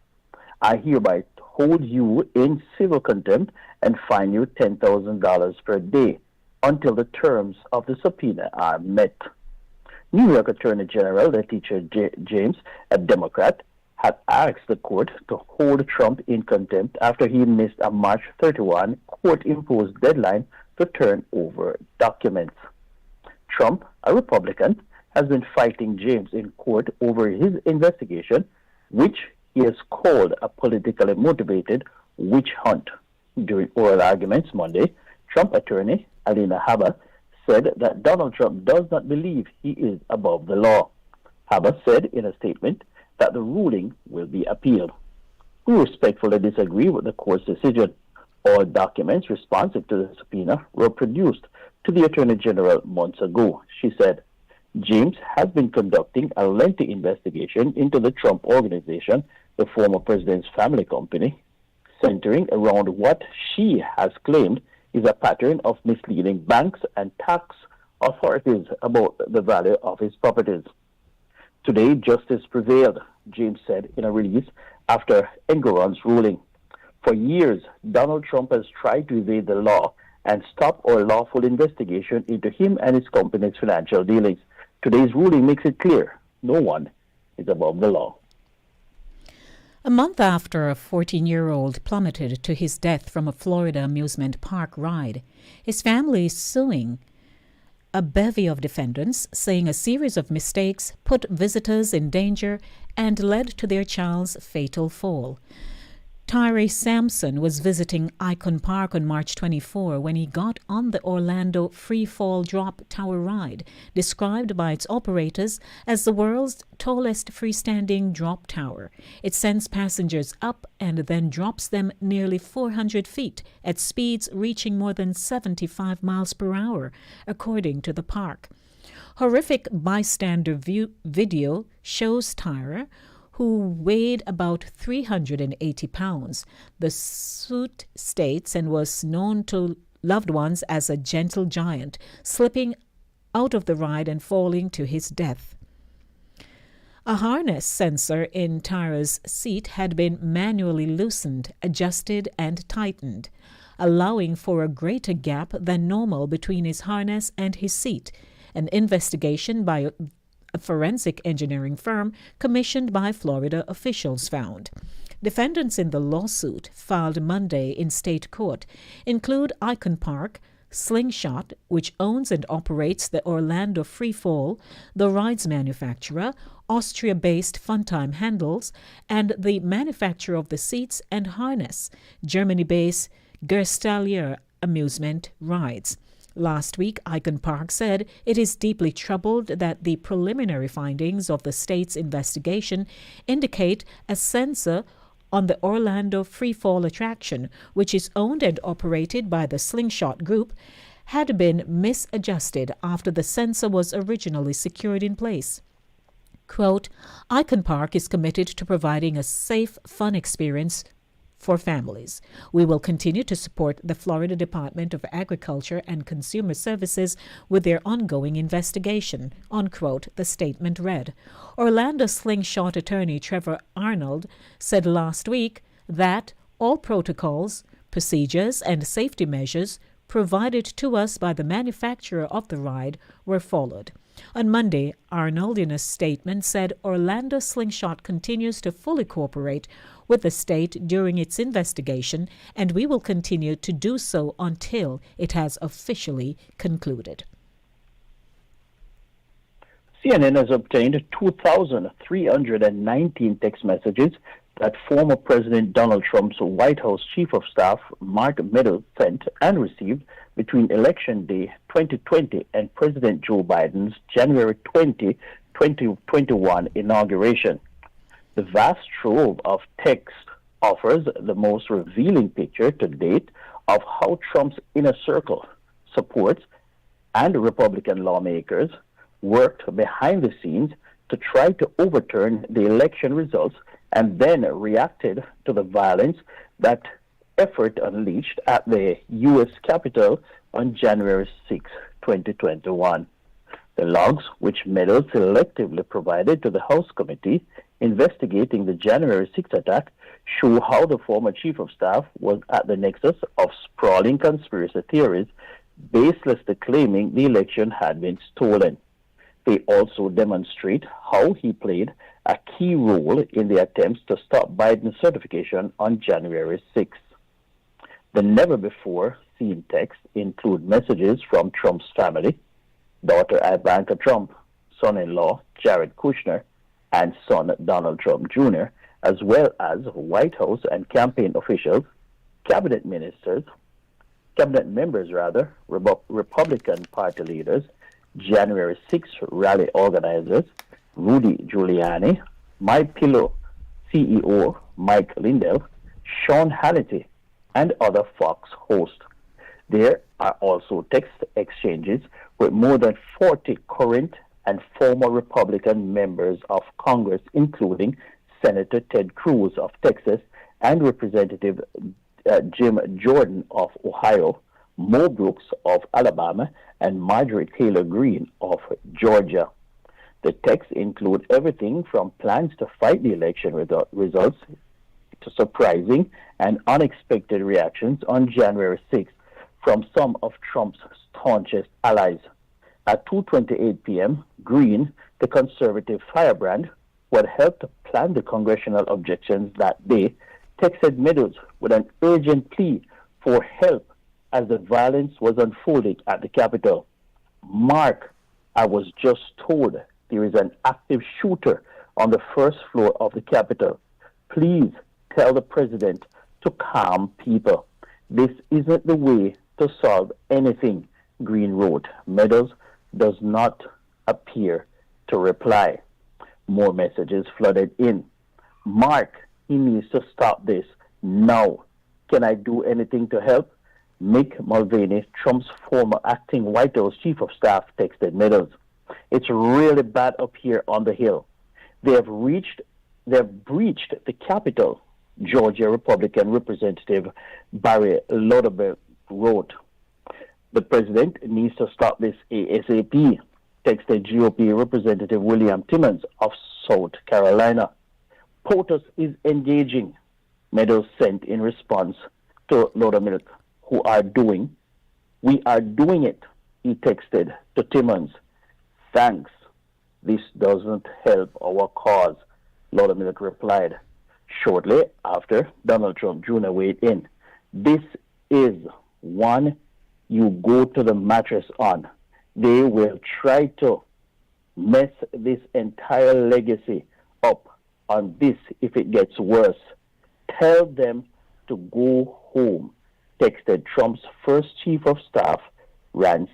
I hereby hold you in civil contempt and fine you $10,000 per day until the terms of the subpoena are met. New York Attorney General Letitia James, a Democrat, had asked the court to hold Trump in contempt after he missed a March 31 court-imposed deadline to turn over documents. Trump, a Republican, has been fighting James in court over his investigation, which he has called a politically motivated witch hunt. During oral arguments Monday, Trump attorney Alina Habba said that Donald Trump does not believe he is above the law. Habba said in a statement that the ruling will be appealed. We respectfully disagree with the court's decision. All documents responsive to the subpoena were produced to the Attorney General months ago, she said. James has been conducting a lengthy investigation into the Trump Organization, the former president's family company, centering around what she has claimed is a pattern of misleading banks and tax authorities about the value of his properties. Today, justice prevailed, James said in a release after Engoron's ruling. For years, Donald Trump has tried to evade the law and stop our lawful investigation into him and his company's financial dealings. Today's ruling makes it clear no one is above the law. A month after a 14-year-old plummeted to his death from a Florida amusement park ride, his family is suing a bevy of defendants, saying a series of mistakes put visitors in danger and led to their child's fatal fall. Tyree Sampson was visiting Icon Park on March 24 when he got on the Orlando Free Fall Drop Tower ride, described by its operators as the world's tallest freestanding drop tower. It sends passengers up and then drops them nearly 400 feet at speeds reaching more than 75 miles per hour, according to the park. Horrific bystander video shows Tyra, who weighed about 380 pounds. The suit states and was known to loved ones as a gentle giant, slipping out of the ride and falling to his death. A harness sensor in Tyra's seat had been manually loosened, adjusted, and tightened, allowing for a greater gap than normal between his harness and his seat. An investigation by a forensic engineering firm commissioned by Florida officials found. Defendants in the lawsuit filed Monday in state court include Icon Park, Slingshot, which owns and operates the Orlando Free Fall, the ride's manufacturer, Austria-based Funtime Handles, and the manufacturer of the seats and harness, Germany-based Gerstallier Amusement Rides. Last week, Icon Park said it is deeply troubled that the preliminary findings of the state's investigation indicate a sensor on the Orlando Free Fall attraction, which is owned and operated by the Slingshot Group, had been misadjusted after the sensor was originally secured in place. Quote, Icon Park is committed to providing a safe, fun experience for families. We will continue to support the Florida Department of Agriculture and Consumer Services with their ongoing investigation, unquote, the statement read. Orlando Slingshot attorney Trevor Arnold said last week that all protocols, Procedures and safety measures provided to us by the manufacturer of the ride were followed. On Monday, Arnold, in a statement, said Orlando Slingshot continues to fully cooperate with the state during its investigation, and we will continue to do so until it has officially concluded. CNN has obtained 2,319 text messages that former President Donald Trump's White House Chief of Staff, Mark Meadows, sent and received between Election Day 2020 and President Joe Biden's January 20, 2021 inauguration. The vast trove of text offers the most revealing picture to date of how Trump's inner circle, supports, and Republican lawmakers worked behind the scenes to try to overturn the election results and then reacted to the violence that effort unleashed at the U.S. Capitol on January 6, 2021. The logs, which Meadows selectively provided to the House Committee investigating the January 6 attack, show how the former Chief of Staff was at the nexus of sprawling conspiracy theories, baselessly claiming the election had been stolen. They also demonstrate how he played a key role in the attempts to stop Biden's certification on January 6. The never-before-seen texts include messages from Trump's family, daughter Ivanka Trump, son-in-law Jared Kushner, and son Donald Trump Jr., as well as White House and campaign officials, cabinet members, Republican Party leaders, January 6 rally organizers, Rudy Giuliani, MyPillow CEO Mike Lindell, Sean Hannity, and other Fox hosts. There are also text exchanges with more than 40 current and former Republican members of Congress, including Senator Ted Cruz of Texas and Representative Jim Jordan of Ohio, Mo Brooks of Alabama, and Marjorie Taylor Greene of Georgia. The texts include everything from plans to fight the election results to surprising and unexpected reactions on January 6th from some of Trump's staunchest allies. At 2:28 p.m., Greene, the conservative firebrand, who had helped plan the congressional objections that day, texted Meadows with an urgent plea for help as the violence was unfolding at the Capitol. Mark, I was just told there is an active shooter on the first floor of the Capitol. Please tell the president to calm people. This isn't the way to solve anything, Greene wrote. Meadows does not appear to reply. More messages flooded in. Mark, he needs to stop this now. Can I do anything to help? Mick Mulvaney, Trump's former acting White House Chief of Staff, texted Meadows. It's really bad up here on the Hill. They've breached the Capitol, Georgia Republican Representative Barry Loderberg wrote. The president needs to stop this ASAP, texted GOP Representative William Timmons of South Carolina. POTUS is engaging, Meadows sent in response to Loderberg, we are doing it, he texted to Timmons. Thanks. This doesn't help our cause, Loderberg replied. Shortly after, Donald Trump Jr. weighed in. This is one you go to the mattress on. They will try to mess this entire legacy up on this if it gets worse. Tell them to go home, texted Trump's first Chief of Staff, Rance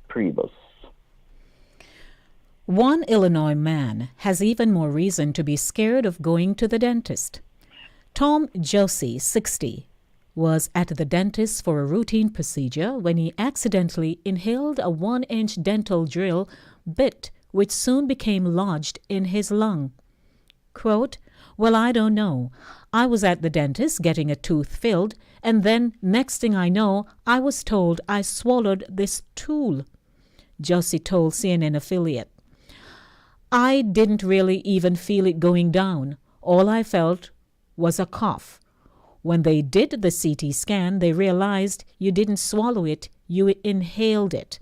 Priebus. One Illinois man has even more reason to be scared of going to the dentist. Tom Josie, 60, was at the dentist for a routine procedure when he accidentally inhaled a 1-inch dental drill bit, which soon became lodged in his lung. Quote, well, I don't know. I was at the dentist getting a tooth filled, and then next thing I know, I was told I swallowed this tool, Josie told CNN affiliate. I didn't really even feel it going down. All I felt was a cough. When they did the CT scan, they realized you didn't swallow it, you inhaled it.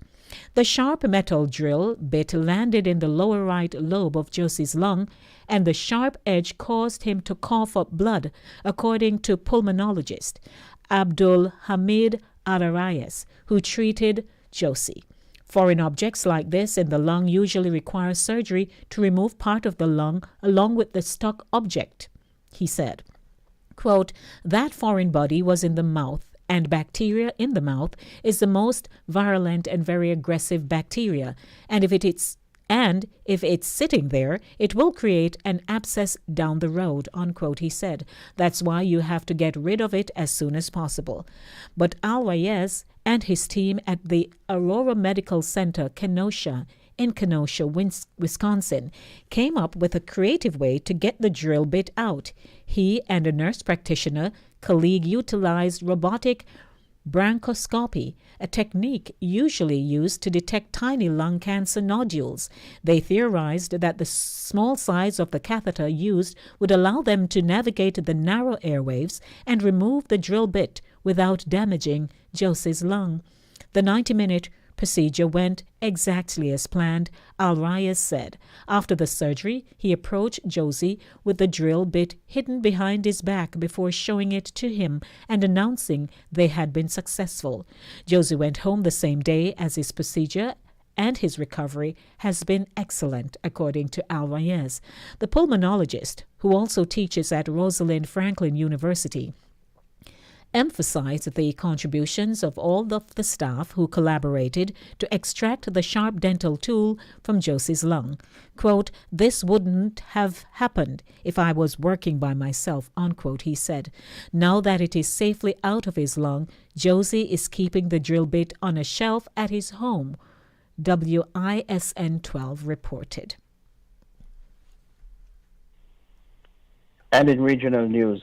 The sharp metal drill bit landed in the lower right lobe of Josie's lung, and the sharp edge caused him to cough up blood, according to pulmonologist Abdul Hamid Al-Arayes, who treated Josie. Foreign objects like this in the lung usually require surgery to remove part of the lung along with the stuck object, he said. Quote, that foreign body was in the mouth, and bacteria in the mouth is the most virulent and very aggressive bacteria, and if it's sitting there, it will create an abscess down the road, unquote, he said. That's why you have to get rid of it as soon as possible. But Al-Rayez and his team at the Aurora Medical Center, Kenosha, in Kenosha, Wisconsin, came up with a creative way to get the drill bit out. He and a nurse practitioner colleague utilized robotic bronchoscopy, a technique usually used to detect tiny lung cancer nodules. They theorized that the small size of the catheter used would allow them to navigate the narrow airwaves and remove the drill bit without damaging Josie's lung. The 90-minute procedure went exactly as planned, Al-Rayes said. After the surgery, he approached Josie with the drill bit hidden behind his back before showing it to him and announcing they had been successful. Josie went home the same day as his procedure, and his recovery has been excellent, according to Al-Rayes. The pulmonologist, who also teaches at Rosalind Franklin University, emphasized the contributions of all of the staff who collaborated to extract the sharp dental tool from Josie's lung. Quote, this wouldn't have happened if I was working by myself, unquote, he said. Now that it is safely out of his lung, Josie is keeping the drill bit on a shelf at his home, WISN 12 reported. And in regional news,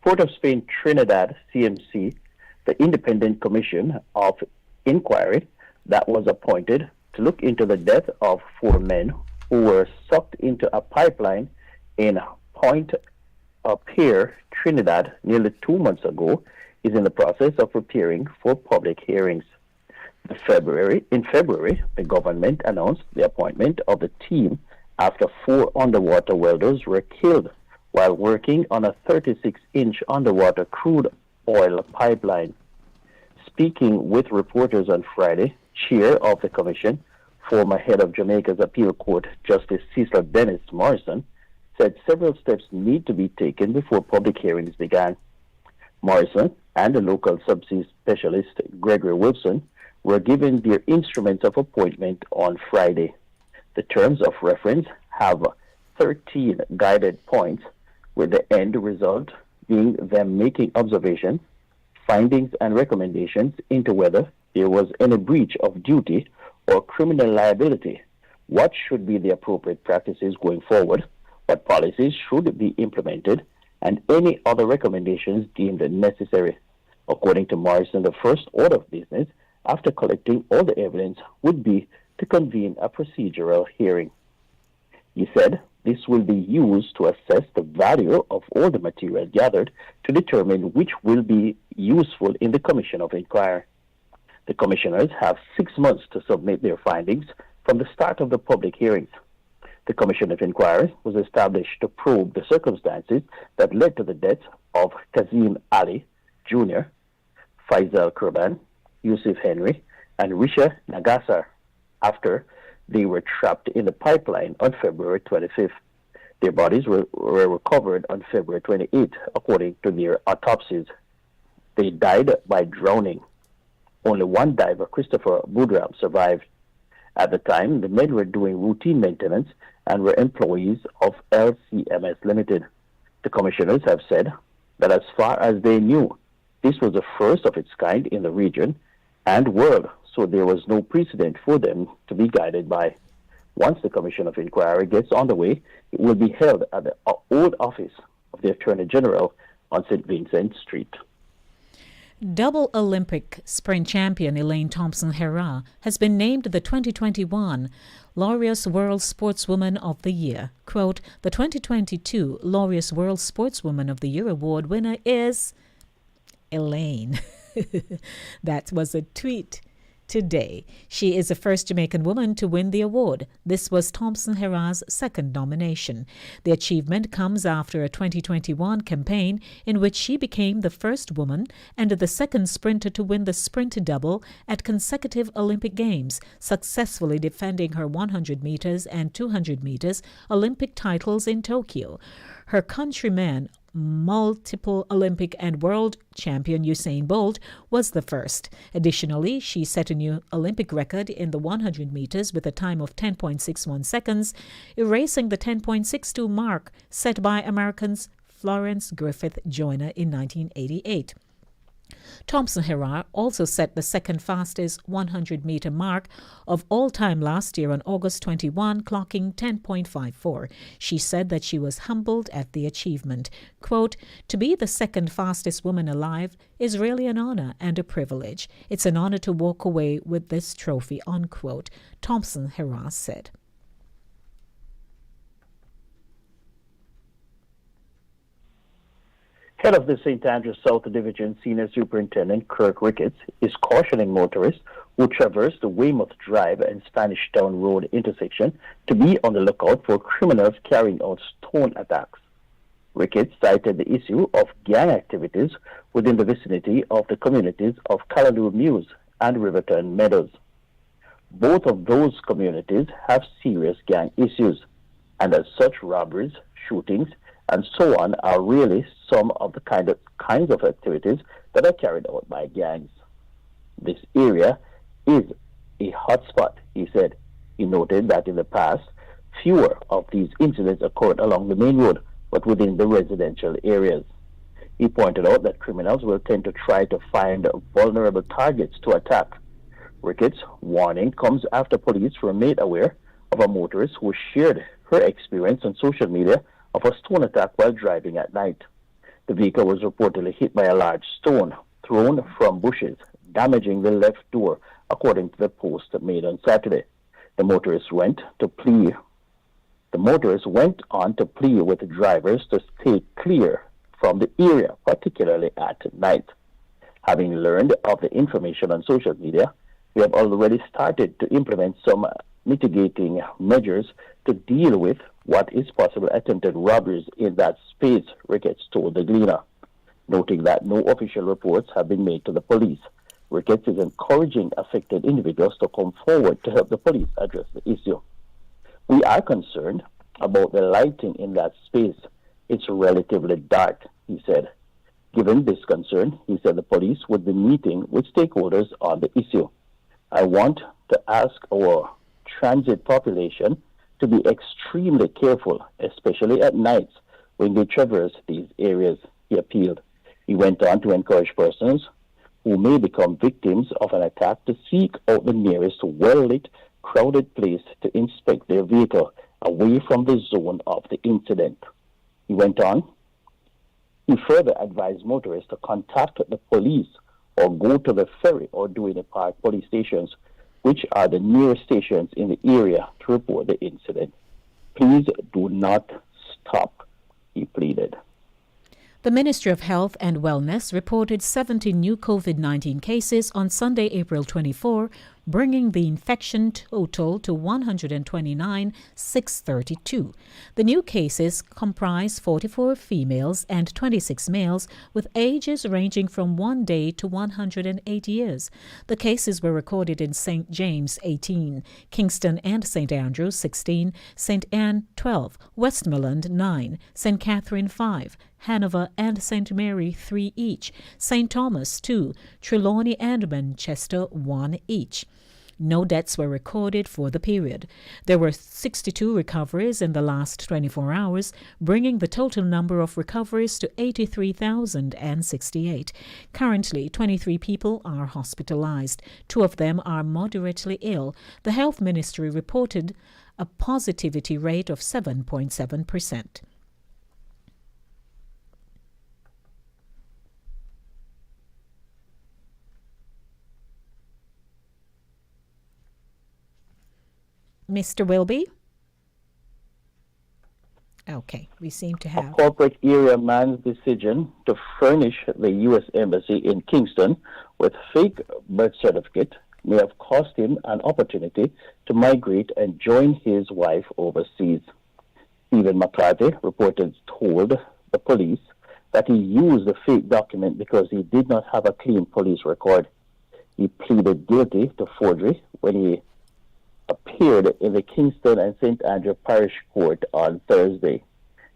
Port of Spain Trinidad CMC, the independent commission of inquiry that was appointed to look into the death of 4 men who were sucked into a pipeline in Point-a-Pierre, Trinidad, nearly 2 months ago, is in the process of preparing for public hearings. In February, the government announced the appointment of the team after 4 underwater welders were killed while working on a 36-inch underwater crude oil pipeline. Speaking with reporters on Friday, chair of the commission, former head of Jamaica's appeal court, Justice Cecil Dennis Morrison, said several steps need to be taken before public hearings began. Morrison and the local subsea specialist, Gregory Wilson, were given their instruments of appointment on Friday. The terms of reference have 13 guided points, with the end result being them making observations, findings, and recommendations into whether there was any breach of duty or criminal liability, what should be the appropriate practices going forward, what policies should be implemented, and any other recommendations deemed necessary. According to Morrison, the first order of business, after collecting all the evidence, would be to convene a procedural hearing. He said this will be used to assess the value of all the material gathered to determine which will be useful in the commission of inquiry. The commissioners have 6 months to submit their findings from the start of the public hearings. The commission of inquiry was established to probe the circumstances that led to the deaths of Kazim Ali Jr., Faisal Kurban, Yusuf Henry, and Risha Nagasar after they were trapped in the pipeline on February 25th. Their bodies were recovered on February 28th, according to their autopsies. They died by drowning. Only one diver, Christopher Boudram, survived. At the time, the men were doing routine maintenance and were employees of LCMS Limited. The commissioners have said that as far as they knew, this was the first of its kind in the region and world, so there was no precedent for them to be guided by. Once the Commission of Inquiry gets underway, it will be held at the old office of the Attorney General on St. Vincent Street. Double Olympic sprint champion Elaine Thompson-Herah has been named the 2021 Laureus World Sportswoman of the Year. Quote, the 2022 Laureus World Sportswoman of the Year award winner is Elaine. That was a tweet today. She is the first Jamaican woman to win the award. This was Thompson-Herah's second nomination. The achievement comes after a 2021 campaign in which she became the first woman and the second sprinter to win the sprint double at consecutive Olympic Games, successfully defending her 100 meters and 200 meters Olympic titles in Tokyo. Her countryman, multiple Olympic and world champion Usain Bolt, was the first. Additionally, she set a new Olympic record in the 100 meters with a time of 10.61 seconds, erasing the 10.62 mark set by Americans Florence Griffith Joyner in 1988. Thompson-Herah also set the second fastest 100-meter mark of all time last year on August 21, clocking 10.54. She said that she was humbled at the achievement. Quote, to be the second fastest woman alive is really an honor and a privilege. It's an honor to walk away with this trophy, unquote, Thompson-Herah said. Head of the St. Andrews South Division Senior Superintendent Kirk Ricketts is cautioning motorists who traverse the Weymouth Drive and Spanish Town Road intersection to be on the lookout for criminals carrying out stone attacks. Ricketts cited the issue of gang activities within the vicinity of the communities of Callaloo Mews and Riverton Meadows. Both of those communities have serious gang issues, and as such robberies, shootings, and so on are really some of the kinds of activities that are carried out by gangs. This area is a hotspot, he said. He noted that in the past, fewer of these incidents occurred along the main road, but within the residential areas. He pointed out that criminals will tend to try to find vulnerable targets to attack. Ricketts' warning comes after police were made aware of a motorist who shared her experience on social media of a stone attack while driving at night. The vehicle was reportedly hit by a large stone thrown from bushes, damaging the left door, according to the post made on Saturday. The motorist went on to plead with drivers to stay clear from the area, particularly at night. Having learned of the information on social media, we have already started to implement some mitigating measures to deal with what is possible attempted robberies in that space, Ricketts told the Gleaner, noting that no official reports have been made to the police. Ricketts is encouraging affected individuals to come forward to help the police address the issue. We are concerned about the lighting in that space. It's relatively dark, he said. Given this concern, he said the police would be meeting with stakeholders on the issue. I want to ask our transit population to be extremely careful, especially at nights when they traverse these areas, he appealed. He went on to encourage persons who may become victims of an attack to seek out the nearest well-lit, crowded place to inspect their vehicle away from the zone of the incident. He went on. He further advised motorists to contact the police or go to the ferry or Duane Park police stations, which are the nearest stations in the area, to report the incident. Please do not stop, he pleaded. The Ministry of Health and Wellness reported 70 new COVID-19 cases on Sunday, April 24, bringing the infection total to 129,632. The new cases comprise 44 females and 26 males with ages ranging from 1 day to 108 years. The cases were recorded in St. James 18, Kingston and St. Andrews 16, St. Anne 12, Westmoreland 9, St. Catherine 5, Hanover and St. Mary 3 each, St. Thomas 2, Trelawney and Manchester 1 each. No deaths were recorded for the period. There were 62 recoveries in the last 24 hours, bringing the total number of recoveries to 83,068. Currently, 23 people are hospitalized. 2 of them are moderately ill. The Health Ministry reported a positivity rate of 7.7%. Mr. Wilby? Okay, we seem to A have. corporate area man's decision to furnish the U.S. Embassy in Kingston with fake birth certificate may have cost him an opportunity to migrate and join his wife overseas. Stephen McCarthy reportedly told the police that he used the fake document because he did not have a clean police record. He pleaded guilty to forgery when he appeared in the Kingston and St. Andrew Parish Court on Thursday.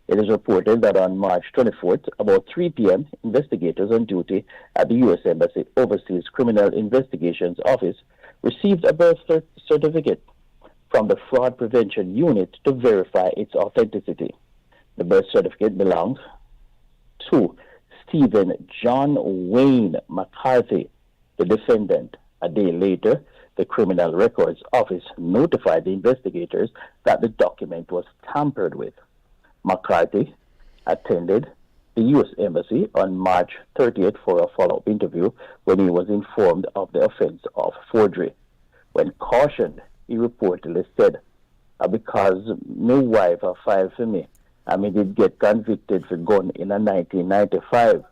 It is reported that on March 24th, about 3 p.m., investigators on duty at the U.S. Embassy Overseas Criminal Investigations Office received a birth certificate from the Fraud Prevention Unit to verify its authenticity. The birth certificate belonged to Stephen John Wayne McCarthy, the defendant. A day later, the Criminal Records Office notified the investigators that the document was tampered with. McCarthy attended the U.S. Embassy on March 30th for a follow-up interview when he was informed of the offense of forgery. When cautioned, he reportedly said, because my wife filed for me, and me did get convicted for gun in 1995,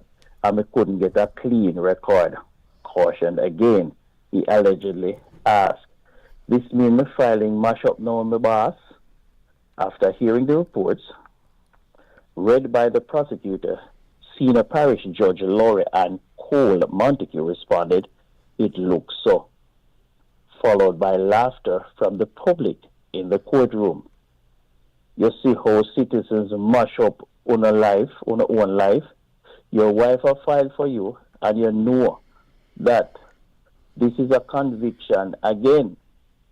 and me couldn't get a clean record. Cautioned again, he allegedly asked, this mean me filing mash up now, my boss? After hearing the reports, read by the prosecutor, Senior Parish Judge Laurie Ann Cole Montague responded, it looks so, followed by laughter from the public in the courtroom. You see how citizens mash up on own life. Your wife have filed for you, and you know that this is a conviction again,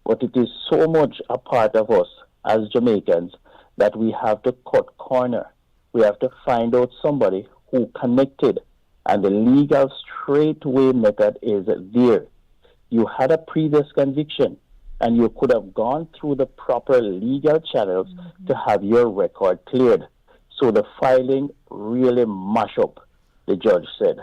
but it is so much a part of us as Jamaicans that we have to cut corner. We have to find out somebody who connected, and the legal straightway method is there. You had a previous conviction, and you could have gone through the proper legal channels to have your record cleared. So the filing really mash up, the judge said.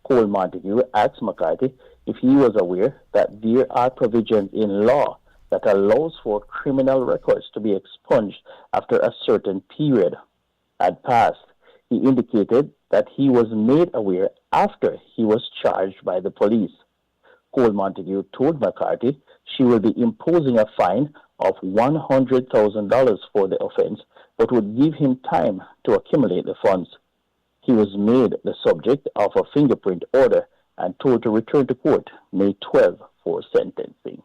Cole Montague asked McCarthy if he was aware that there are provisions in law that allows for criminal records to be expunged after a certain period had passed. He indicated that he was made aware after he was charged by the police. Cole Montague told McCarthy she will be imposing a fine of $100,000 for the offense, but would give him time to accumulate the funds. He was made the subject of a fingerprint order and told to return to court May 12 for sentencing.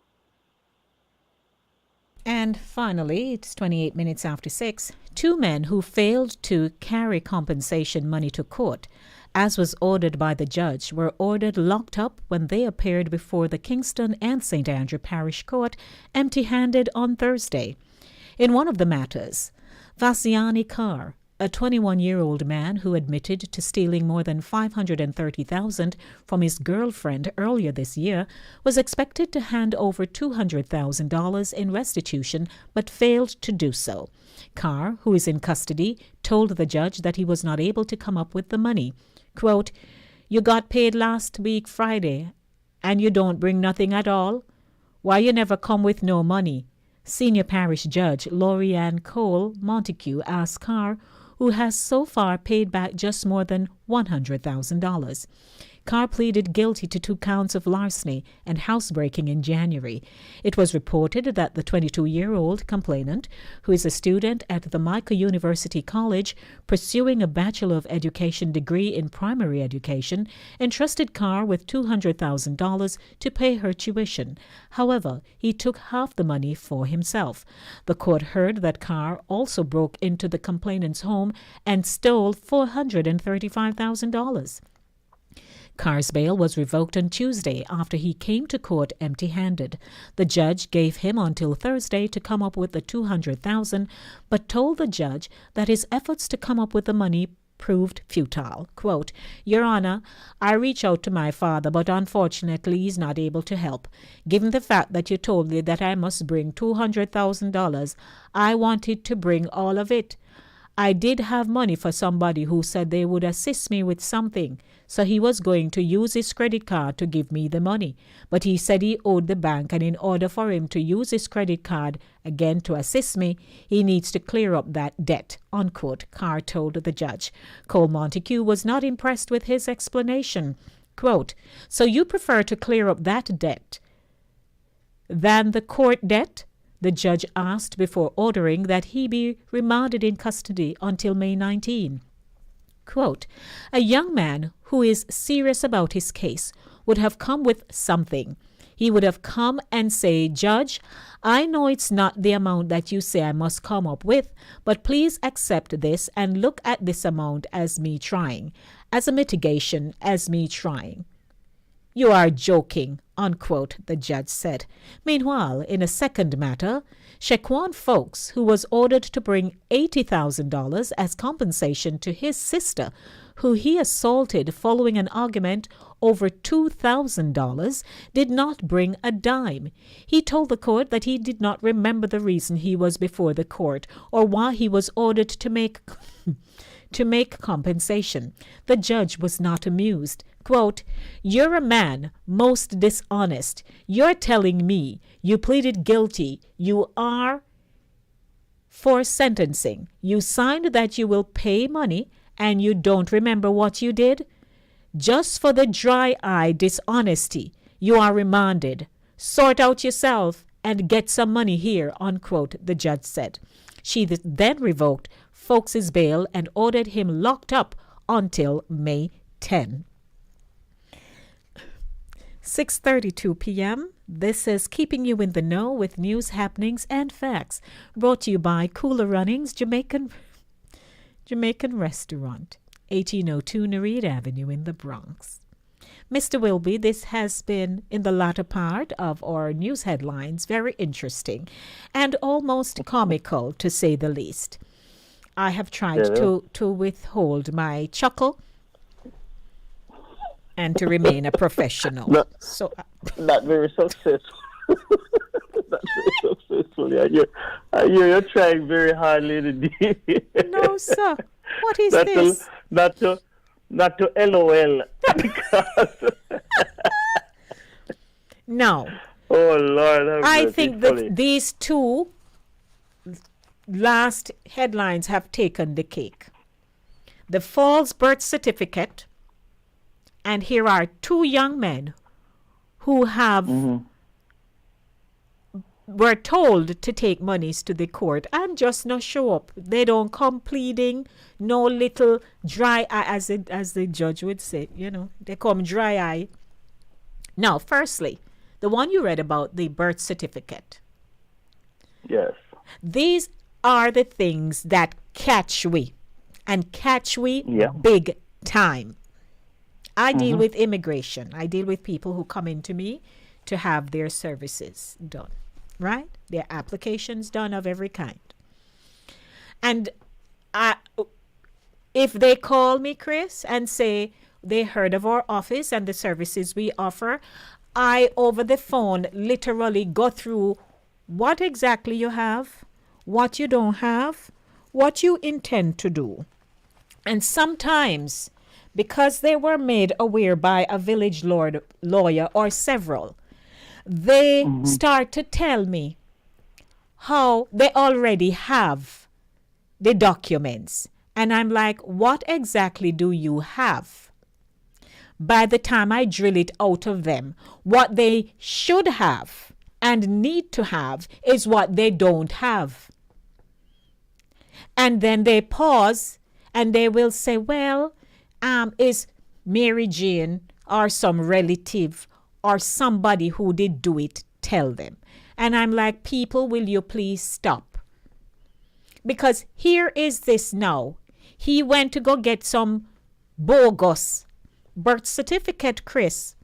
And finally, it's 28 minutes after 6. 2 men who failed to carry compensation money to court, as was ordered by the judge, were ordered locked up when they appeared before the Kingston and St. Andrew Parish Court empty-handed on Thursday. In one of the matters, Vasiani Carr, a 21-year-old man who admitted to stealing more than $530,000 from his girlfriend earlier this year, was expected to hand over $200,000 in restitution but failed to do so. Carr, who is in custody, told the judge that he was not able to come up with the money. Quote, "You got paid last week Friday, and you don't bring nothing at all? Why you never come with no money?" Senior Parish Judge Laurie Ann Cole Montague asked Carr, who has so far paid back just more than $100,000. Carr pleaded guilty to 2 counts of larceny and housebreaking in January. It was reported that the 22-year-old complainant, who is a student at the Jamaica University College pursuing a Bachelor of Education degree in primary education, entrusted Carr with $200,000 to pay her tuition. However, he took half the money for himself. The court heard that Carr also broke into the complainant's home and stole $435,000. Carr's bail was revoked on Tuesday after he came to court empty-handed. The judge gave him until Thursday to come up with the $200,000, but told the judge that his efforts to come up with the money proved futile. Quote, "Your Honor, I reached out to my father, but unfortunately he's not able to help. Given the fact that you told me that I must bring $200,000, I wanted to bring all of it. I did have money for somebody who said they would assist me with something. So he was going to use his credit card to give me the money. But he said he owed the bank, and in order for him to use his credit card again to assist me, he needs to clear up that debt, unquote, Carr told the judge. Cole Montague was not impressed with his explanation. Quote, so you prefer to clear up that debt than the court debt? The judge asked before ordering that he be remanded in custody until May 19. Quote, a young man who is serious about his case would have come with something. He would have come and say, Judge, I know it's not the amount that you say I must come up with, but please accept this and look at this amount as me trying, as a mitigation, as me trying. You are joking, unquote, the judge said. Meanwhile, in a second matter, Shaquan Folks, who was ordered to bring $80,000 as compensation to his sister, who he assaulted following an argument over $2,000, did not bring a dime. He told the court that he did not remember the reason he was before the court or why he was ordered to make compensation. The judge was not amused. Quote, you're a man most dishonest. You're telling me you pleaded guilty. You are for sentencing. You signed that you will pay money and you don't remember what you did? Just for the dry-eye dishonesty, you are remanded. Sort out yourself and get some money here, unquote, the judge said. She then revoked Folks' bail and ordered him locked up until May 10. 6:32 p.m. This is Keeping You in the Know with news, happenings, and facts. Brought to you by Cooler Runnings Jamaican Restaurant, 1802 Nereid Avenue in the Bronx. Mr. Wilby, this has been, in the latter part of our news headlines, very interesting and almost comical, to say the least. I have tried to withhold my chuckle and to remain a professional. Not very successful. Not very successful. You're trying very hard, Lady D. No, sir. What is this? Not to LOL. No. Oh, Lord. I think that these two last headlines have taken the cake. The false birth certificate, and here are two young men who have were told to take monies to the court and just not show up. They don't come pleading, no little dry eye, as the judge would say, they come dry eye. Now, firstly, the one you read about, the birth certificate. Yes. These are the things that catch we, and catch we big time. I deal with immigration. I deal with people who come into me to have their services done, right? Their applications done of every kind. And if they call me, Chris, and say they heard of our office and the services we offer, I, over the phone, literally go through what exactly you have, what you don't have, what you intend to do. And sometimes, because they were made aware by a village lawyer or several, they start to tell me how they already have the documents. And I'm like, what exactly do you have? By the time I drill it out of them, what they should have and need to have is what they don't have. And then they pause and they will say, well, is Mary Jane or some relative or somebody who did do it tell them? And I'm like, people, will you please stop? Because here is this now. He went to go get some bogus birth certificate, Chris.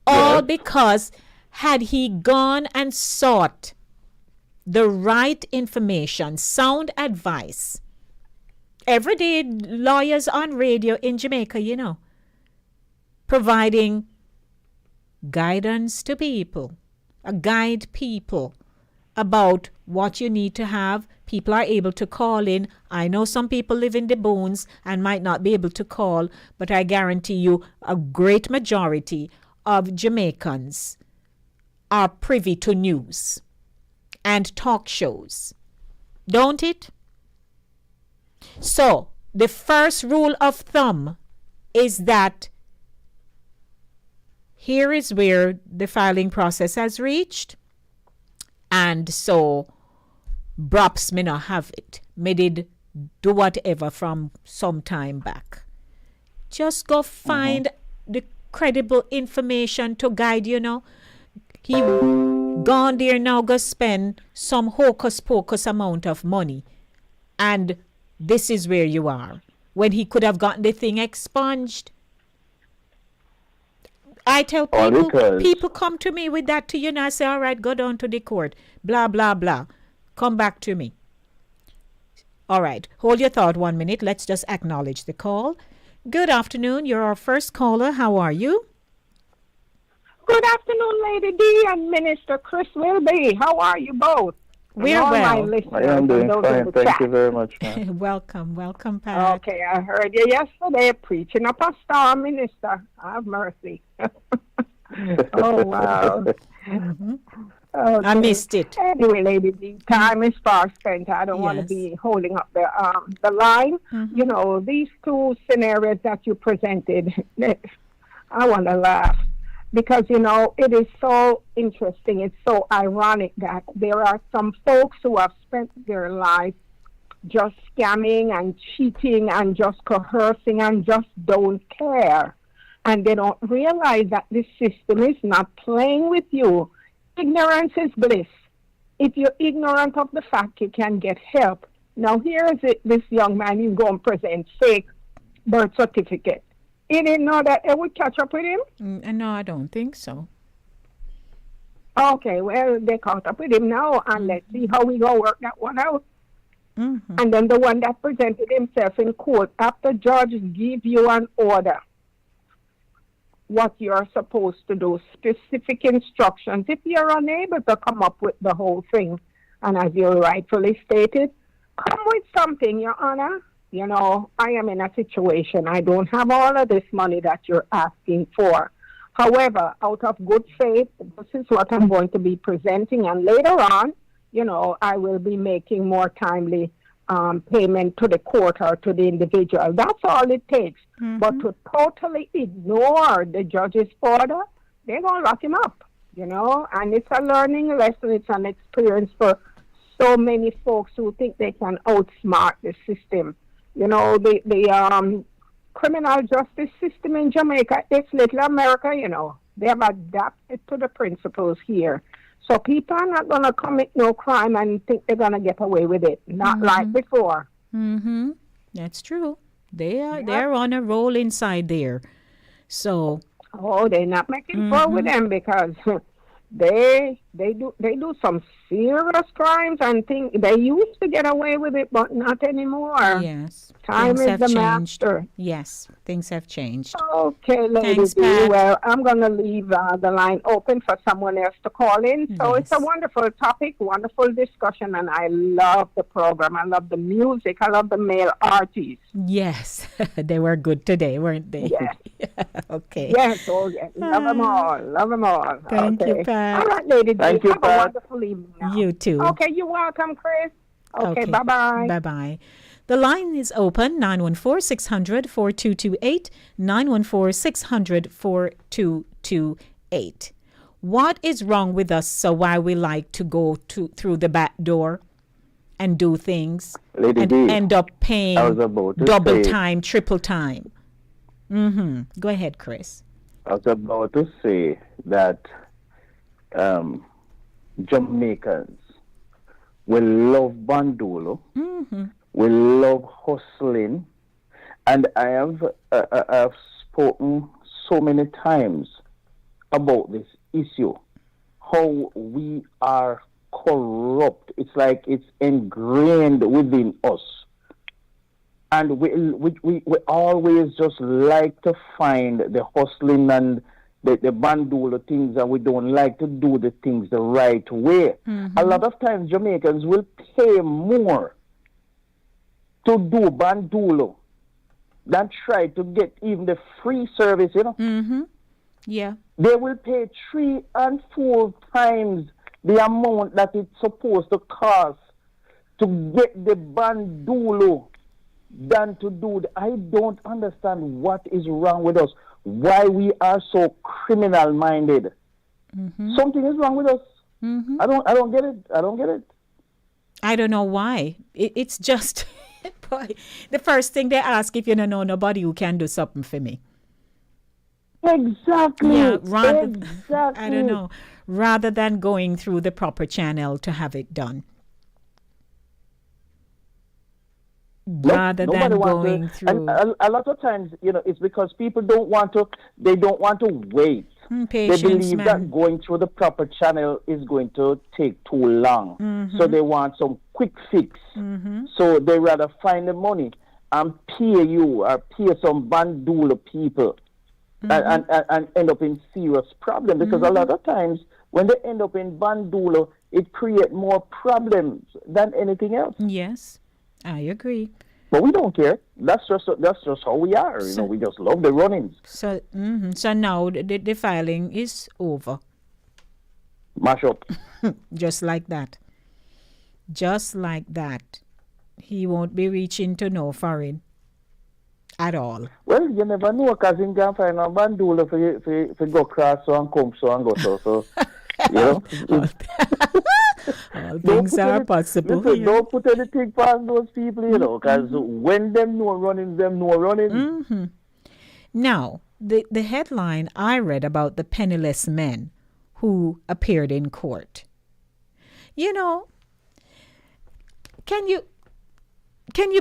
All because had he gone and sought the right information, sound advice. Everyday lawyers on radio in Jamaica, providing guidance to people, guide people about what you need to have. People are able to call in. I know some people live in the boons and might not be able to call, but I guarantee you a great majority of Jamaicans are privy to news and talk shows. Don't it? So, the first rule of thumb is that here is where the filing process has reached. And so, Brops may not have it. May did do whatever from some time back. Just go find the credible information to guide you now. He gone there now, go spend some hocus pocus amount of money. And this is where you are. When he could have gotten the thing expunged. I tell people come to me with that to you and I say, all right, go down to the court. Blah, blah, blah. Come back to me. All right. Hold your thought 1 minute. Let's just acknowledge the call. Good afternoon. You're our first caller. How are you? Good afternoon, Lady D and Minister Chris Wilby. How are you both? We're well. I am doing fine. Thank you very much, ma'am. Welcome, Pat. Okay, I heard you yesterday preaching up a star, Minister. Have mercy. Oh, wow. Okay. I missed it. Anyway, Lady D, time is far spent. I don't want to be holding up the line. You know, these two scenarios that you presented, I want to laugh. Because, you know, it is so interesting. It's so ironic that there are some folks who have spent their life just scamming and cheating and just coercing and just don't care. And they don't realize that this system is not playing with you. Ignorance is bliss. If you're ignorant of the fact, you can get help. Now, here is it, this young man, he's going to present fake birth certificate. He didn't know that it would catch up with him? No, I don't think so. Okay, well, they caught up with him now, and let's see how we go work that one out. And then the one that presented himself in court, after judge give you an order, what you're supposed to do, specific instructions. If you're unable to come up with the whole thing, and as you rightfully stated, come with something, Your Honor. You know, I am in a situation. I don't have all of this money that you're asking for. However, out of good faith, this is what I'm going to be presenting. And later on, you know, I will be making more timely payment to the court or to the individual. That's all it takes. But to totally ignore the judge's order, they're going to lock him up, you know. And it's a learning lesson. It's an experience for so many folks who think they can outsmart the system. You know, the criminal justice system in Jamaica, it's little America, you know. They have adapted to the principles here. So people are not going to commit no crime and think they're going to get away with it. Not like before. That's true. They're on a roll inside there. So. Oh, they're not making fun with them because they do some serious crimes and think they used to get away with it, but not anymore. Yes. Time things is the changed. master. Yes, things have changed. Okay, ladies. Well, I'm going to leave the line open for someone else to call in. So it's a wonderful topic, wonderful discussion, and I love the program. I love the music. I love the male artists. Yes, they were good today, weren't they? Yes. Okay. Yes, oh yes. Love them all. Love them all. Thank okay. you, Pat. All right, ladies. Thank you, Have Pat. a wonderful evening now. You too. Okay, you're welcome, Chris. Okay, bye-bye. Bye-bye. The line is open, 914-600-4228, 914-600-4228. What is wrong with us, so why we like to go through the back door and do things and end up paying double time, triple time? Go ahead, Chris. I was about to say that Jamaicans will love bandolo, will love hustling, and I have spoken so many times about this issue, how we are corrupt. It's like it's ingrained within us. And we always just like to find the hustling and the bandula things, and we don't like to do the things the right way. A lot of times Jamaicans will pay more to do bandula than try to get even the free service, you know. Yeah. They will pay 3 and 4 times the amount that it's supposed to cost to get the bandulu than to do I don't understand what is wrong with us. Why we are so criminal minded. Something is wrong with us. I don't get it. I don't get it. I don't know why. It's just boy, the first thing they ask if you don't know nobody who can do something for me. Exactly. Yeah, Exactly. I don't know. Rather than going through the proper channel to have it done. Rather than going through. And a lot of times, you know, it's because people don't want to wait. Patience, they believe man. that going through the proper channel is going to take too long. So they want some quick fix. So they rather find the money and pay you or pay some bandula people and end up in serious problem, because a lot of times when they end up in bandula, it creates more problems than anything else. Yes, I agree. But we don't care. That's just how we are. You know, we just love the run-ins. So, so now the filing is over. Mash up. Just like that. Just like that. He won't be reaching to no foreign at all. Well, you never know, because he can find a bandula for go cross so and come so and go so. You know? All things are possible. Listen, don't put anything past those people, you know, because when them know running. Now, the headline I read about the penniless men who appeared in court. You know, can you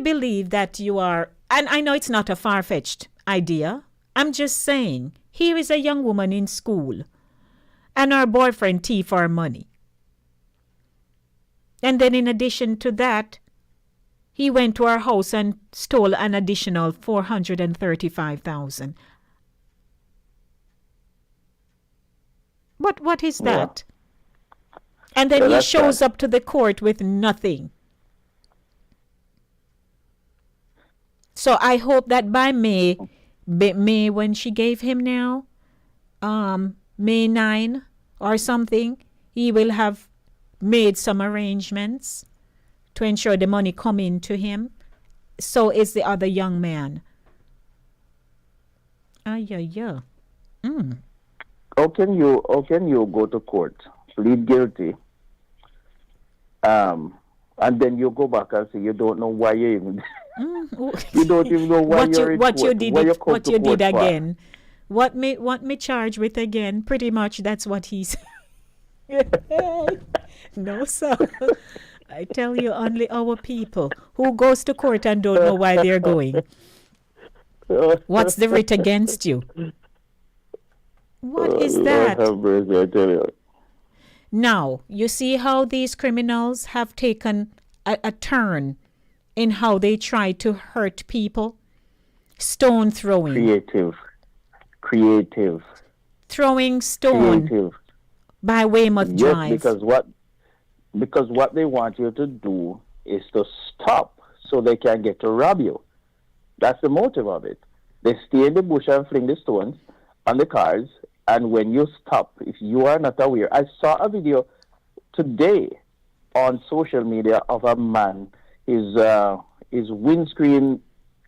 believe that you are, and I know it's not a far-fetched idea, I'm just saying, here is a young woman in school and her boyfriend thief her money. And then in addition to that, he went to her house and stole an additional $435,000. What is that? And then he shows up to the court with nothing. So I hope that by May when she gave him now, May 9 or something, he will have made some arrangements to ensure the money come in to him. So is the other young man. Yeah. How can you go to court, plead guilty, and then you go back and say you don't know why you even you don't even know why you're in court. What you did again. What me charge with again? Pretty much that's what he's. No, sir. I tell you, only our people who goes to court and don't know why they're going. What's the writ against you? What is that? Lord have mercy, I tell you. Now, you see how these criminals have taken a turn in how they try to hurt people? Stone throwing. Creative. Throwing stone by Weymouth Drive. Because what they want you to do is to stop so they can get to rob you. That's the motive of it. They stay in the bush and fling the stones on the cars, and when you stop, if you are not aware, I saw a video today on social media of a man, his windscreen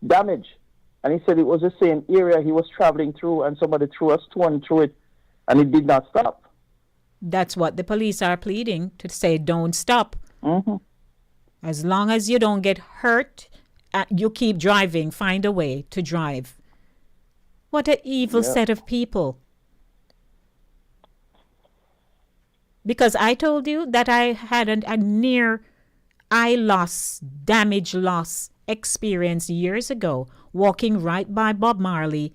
damaged. And he said it was the same area he was traveling through, and somebody threw a stone through it, and it did not stop. That's what the police are pleading, to say don't stop. As long as you don't get hurt, you keep driving, find a way to drive. What an evil set of people. Because I told you that I had a near damage loss experience years ago, walking right by Bob Marley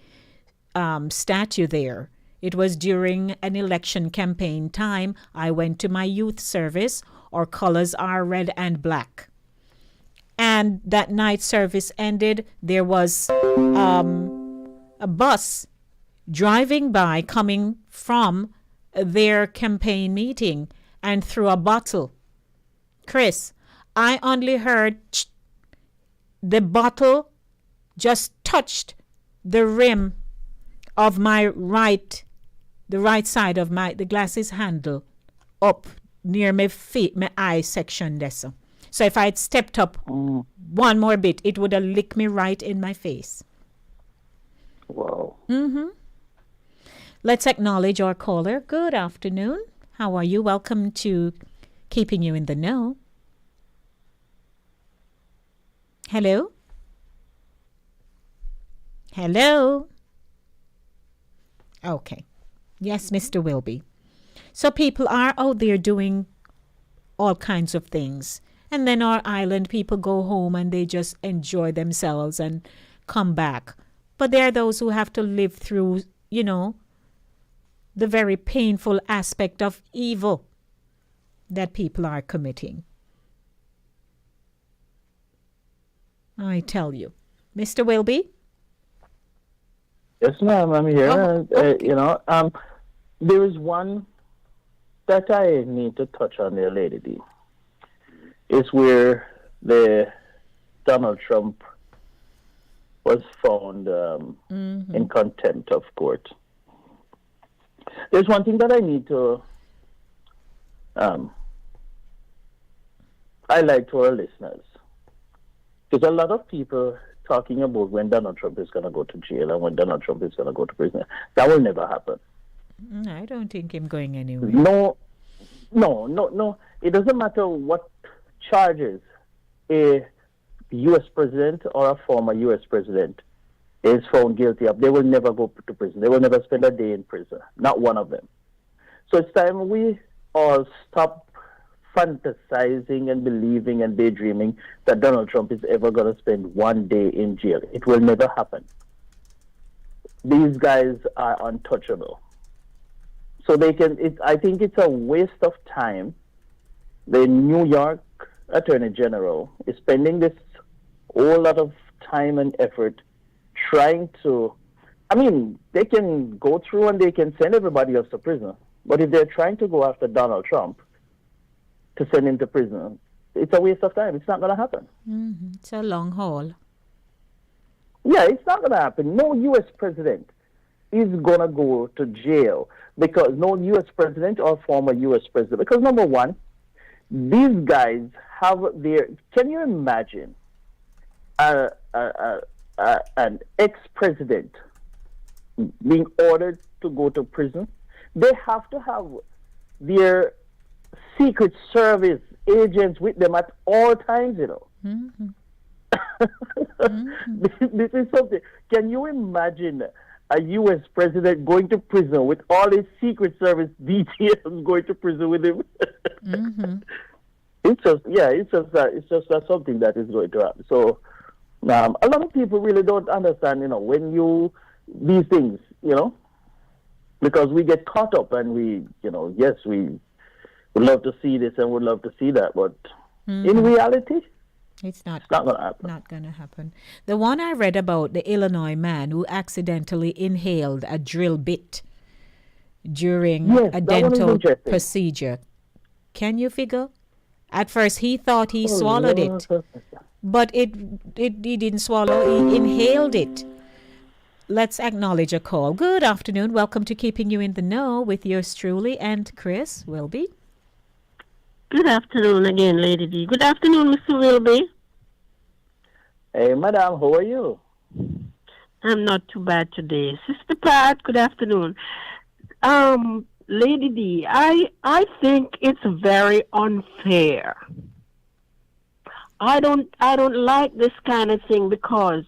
statue there. It was during an election campaign time. I went to my youth service. Our colors are red and black. And that night service ended. There was a bus driving by, coming from their campaign meeting, and threw a bottle. Chris, I only heard the bottle just touched the rim of the right side of the glasses handle up near my feet, my eye section there. So if I had stepped up one more bit, it would have licked me right in my face. Wow. Let's acknowledge our caller. Good afternoon. How are you? Welcome to Keeping You in the Know. Hello? Hello? Okay. Yes, Mr. Wilby. So people are out there doing all kinds of things. And then our island people go home and they just enjoy themselves and come back. But there are those who have to live through, the very painful aspect of evil that people are committing. I tell you. Mr. Wilby? Yes, ma'am, I'm here. Okay. There is one that I need to touch on there, Lady D. It's where the Donald Trump was found in contempt of court. There's one thing that I need to highlight to our listeners. There's a lot of people talking about when Donald Trump is going to go to jail and when Donald Trump is going to go to prison. That will never happen. I don't think him going anywhere. No. It doesn't matter what charges a U.S. president or a former U.S. president is found guilty of. They will never go to prison. They will never spend a day in prison. Not one of them. So it's time we all stop fantasizing and believing and daydreaming that Donald Trump is ever going to spend one day in jail. It will never happen. These guys are untouchable. So I think it's a waste of time. The New York Attorney General is spending this whole lot of time and effort trying to, they can go through and they can send everybody else to prison. But if they're trying to go after Donald Trump to send him to prison, it's a waste of time. It's not going to happen. It's a long haul. Yeah, it's not going to happen. No U.S. president is going to go to jail because no U.S. president or former U.S. president. Because number one, these guys have can you imagine an ex-president being ordered to go to prison? They have to have their Secret Service agents with them at all times, This is something. Can you imagine a U.S. president going to prison with all his Secret Service details going to prison with him? It's just something that is going to happen. So a lot of people really don't understand, when these things, because we get caught up and we would love to see this and would love to see that, but in reality, it's not going to happen. Not going to happen. The one I read about the Illinois man who accidentally inhaled a drill bit during a dental procedure. Can you figure? At first, he thought he swallowed it, but he didn't swallow. He inhaled it. Let's acknowledge a call. Good afternoon. Welcome to Keeping You in the Know with yours truly and Chris Wilby. Good afternoon again, Lady D. Good afternoon, Mr. Wilby. Hey, madam, how are you? I'm not too bad today. Sister Pat, good afternoon. Lady D, I think it's very unfair. I don't like this kind of thing because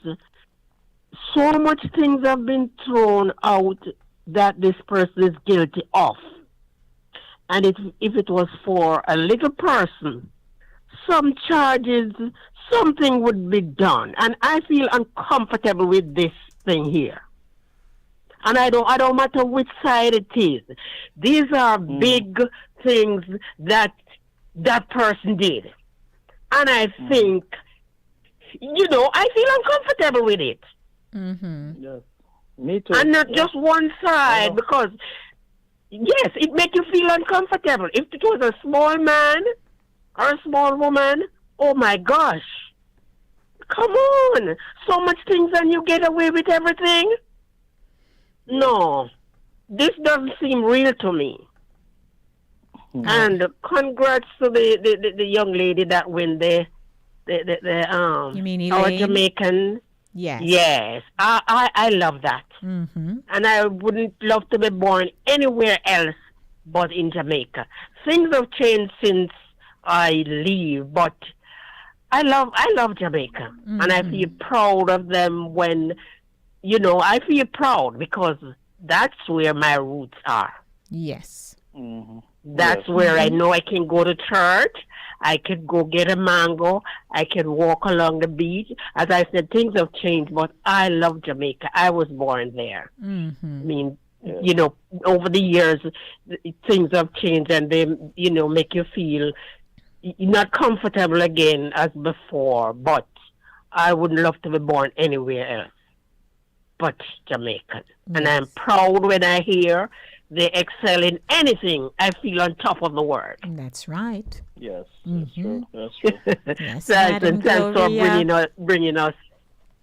so much things have been thrown out that this person is guilty of. And if it was for a little person, some charges, something would be done. And I feel uncomfortable with this thing here. And I don't matter which side it is. These are big things that person did. And I think, I feel uncomfortable with it. Yes. Me too. And not just one side, because yes, it makes you feel uncomfortable. If it was a small man or a small woman, oh my gosh. Come on. So much things and you get away with everything? No. This doesn't seem real to me. And congrats to the young lady that win the You mean our Elaine? Jamaican. Yes. Yes. I love that. Mm-hmm. And I wouldn't love to be born anywhere else but in Jamaica. Things have changed since I leave, but I love Jamaica. And I feel proud of them when, I feel proud because that's where my roots are. Yes. That's where I know I can go to church. I could go get a mango. I can walk along the beach. As I said, things have changed, but I love Jamaica. I was born there. I mean, over the years, things have changed and they, make you feel not comfortable again as before. But I would love to be born anywhere else but Jamaica. And I'm proud when I hear they excel in anything. I feel on top of the world. That's right. Yes, that's true. That's true. Yes, Thanks Madam for Gloria. bringing us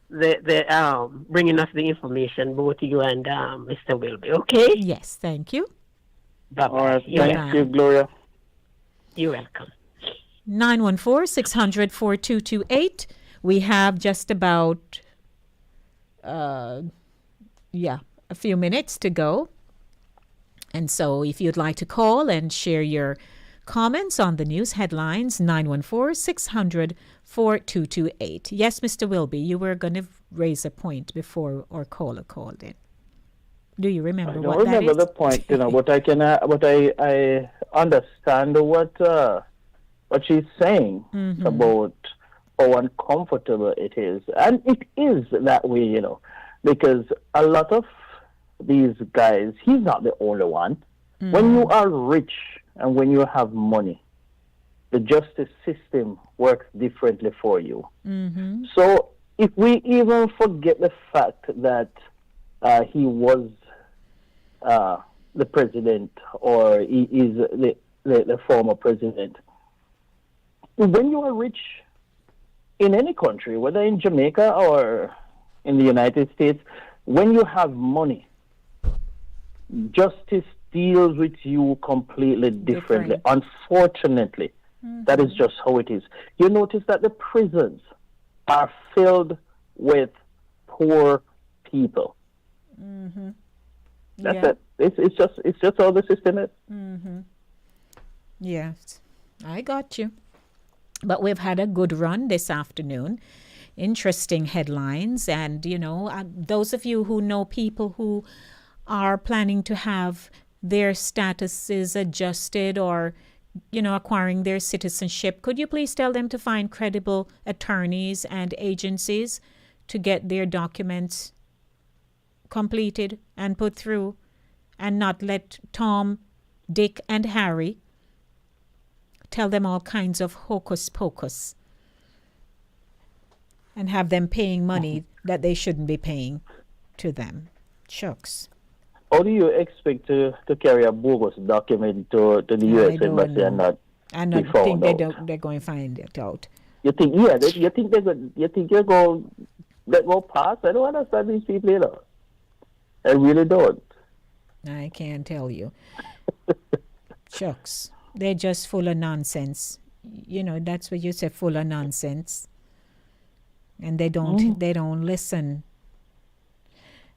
the information, both you and Mr. Wilby. Okay. Yes, thank you. Bye-bye. All right. You're Thank you, Gloria. You're welcome. 914-600-4228. We have just about, a few minutes to go. And so if you'd like to call and share your comments on the news headlines, 914-600-4228. Yes, Mr. Wilby, you were going to raise a point before our caller called in. Do you remember I what don't that remember is? the point, but I understand what she's saying about how uncomfortable it is. And it is that way, because a lot of these guys, he's not the only one. When you are rich and when you have money, the justice system works differently for you. So if we even forget the fact that he was the president or he is the former president, when you are rich in any country, whether in Jamaica or in the United States, when you have money, justice deals with you completely differently. Unfortunately, that is just how it is. You notice that the prisons are filled with poor people. That's it. It's just how the system is. Yes, I got you. But we've had a good run this afternoon. Interesting headlines. And, those of you who know people who are planning to have their statuses adjusted or, acquiring their citizenship, could you please tell them to find credible attorneys and agencies to get their documents completed and put through, and not let Tom, Dick, and Harry tell them all kinds of hocus pocus and have them paying money that they shouldn't be paying to them. Shucks. How do you expect to carry a bogus document to the U.S. embassy and not I be found think out? they're going to find it out. You think? Yeah, you think they're going let go pass? I don't understand these people. I really don't. I can't tell you. Shucks. They're just full of nonsense. That's what you say, full of nonsense. And they don't listen.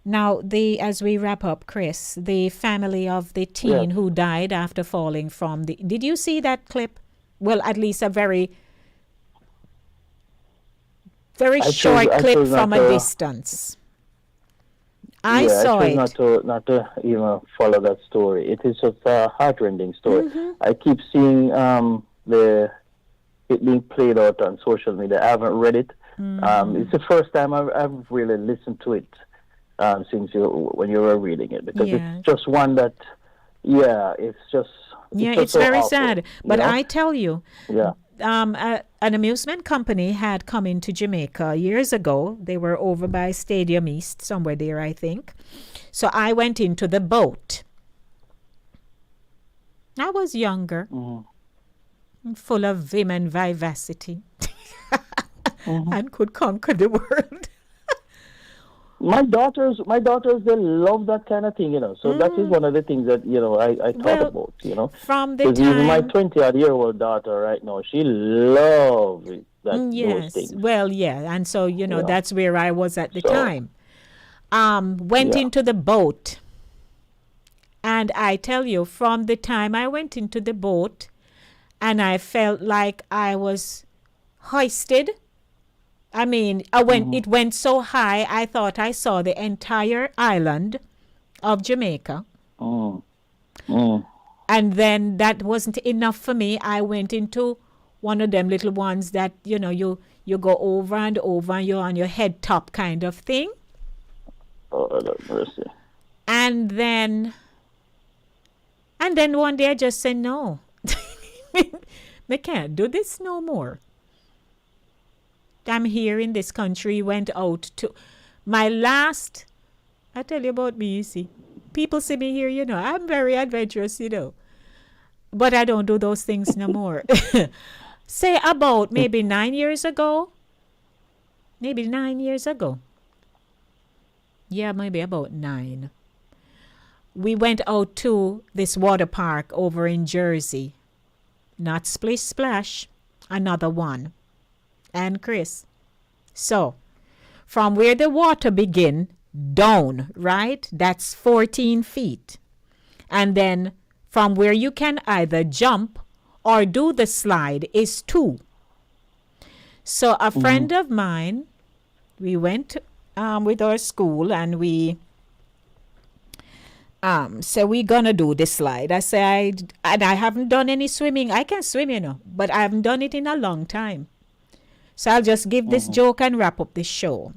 Now, as we wrap up, Chris, the family of the teen who died after falling from did you see that clip? Well, at least a very, very short clip from a distance. I saw it. Not to even follow that story. It is just a heartrending story. I keep seeing it being played out on social media. I haven't read it. It's the first time I've really listened to it since when you were reading it, because it's just one that, it's just it's very sad. But I tell you, an amusement company had come into Jamaica years ago. They were over by Stadium East, somewhere there, I think. So I went into the boat. I was younger, full of vim and vivacity, and could conquer the world. My daughters, they love that kind of thing, So that is one of the things that, I thought about, From the Because time... even my 20-odd-year-old daughter right now, she loves yes. those things. Well, yeah. And so, that's where I was at the time. Went into the boat. And I tell you, from the time I went into the boat and I felt like I was hoisted, I mean, it went so high, I thought I saw the entire island of Jamaica. And then that wasn't enough for me. I went into one of them little ones that, you go over and over and you're on your head top kind of thing. Oh, Lord mercy. And then one day I just said, no, I can't do this no more. I'm here in this country, went out to my last, I tell you about me, you see. People see me here, I'm very adventurous, But I don't do those things no more. Say about maybe 9 years ago. Maybe 9 years ago. Yeah, maybe about 9. We went out to this water park over in Jersey. Not Splish Splash, another one. And Chris. So, from where the water begin, down, right? That's 14 feet. And then from where you can either jump or do the slide is 2. So a friend of mine, we went with our school and we so we're gonna do the slide. I said, and I haven't done any swimming. I can swim, but I haven't done it in a long time. So I'll just give this joke and wrap up the show.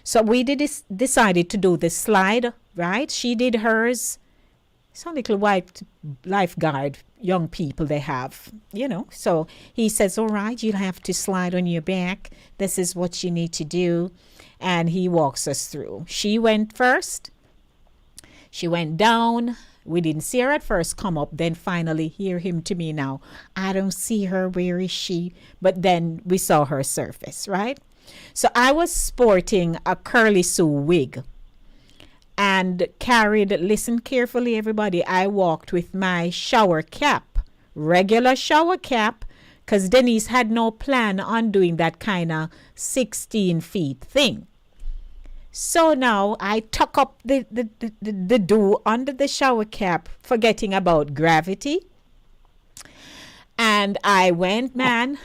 So we decided to do the slide, right? She did hers. Some little white lifeguard young people they have, So he says, all right, you'll have to slide on your back. This is what you need to do. And he walks us through. She went first. She went down. We didn't see her at first come up. Then finally hear him to me now. I don't see her. Where is she? But then we saw her surface, right? So I was sporting a curly Sue wig and carried, listen carefully, everybody, I walked with my shower cap, regular shower cap, because Denise had no plan on doing that kind of 16 feet thing. So now I tuck up the dew under the shower cap, forgetting about gravity. And I went, man,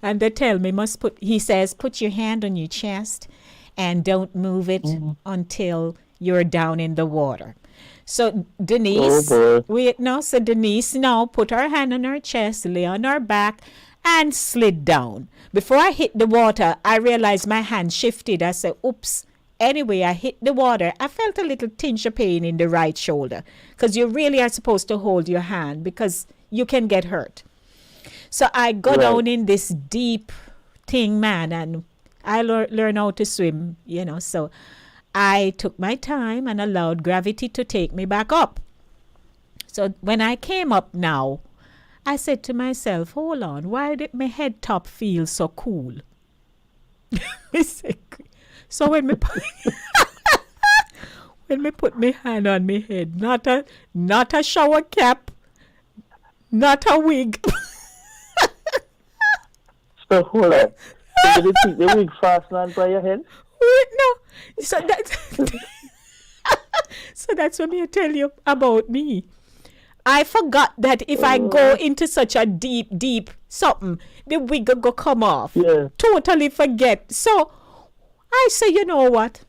and they tell me he says, put your hand on your chest and don't move it until you're down in the water. So Denise, Denise now put her hand on her chest, lay on her back, and slid down. Before I hit the water, I realized my hand shifted. I said, oops. Anyway, I hit the water. I felt a little tinge of pain in the right shoulder because you really are supposed to hold your hand because you can get hurt. So I go down in this deep thing, man, and I learn how to swim, So I took my time and allowed gravity to take me back up. So when I came up now, I said to myself, hold on, why did my head top feel so cool? So when me put my hand on my head, not a shower cap, not a wig. So hold on. So did you keep the wig fastened on by your head? Wait, no. So that's what I tell you about me. I forgot that if I go into such a deep something, the wig will come off. Yeah. Totally forget. So I say, you know what?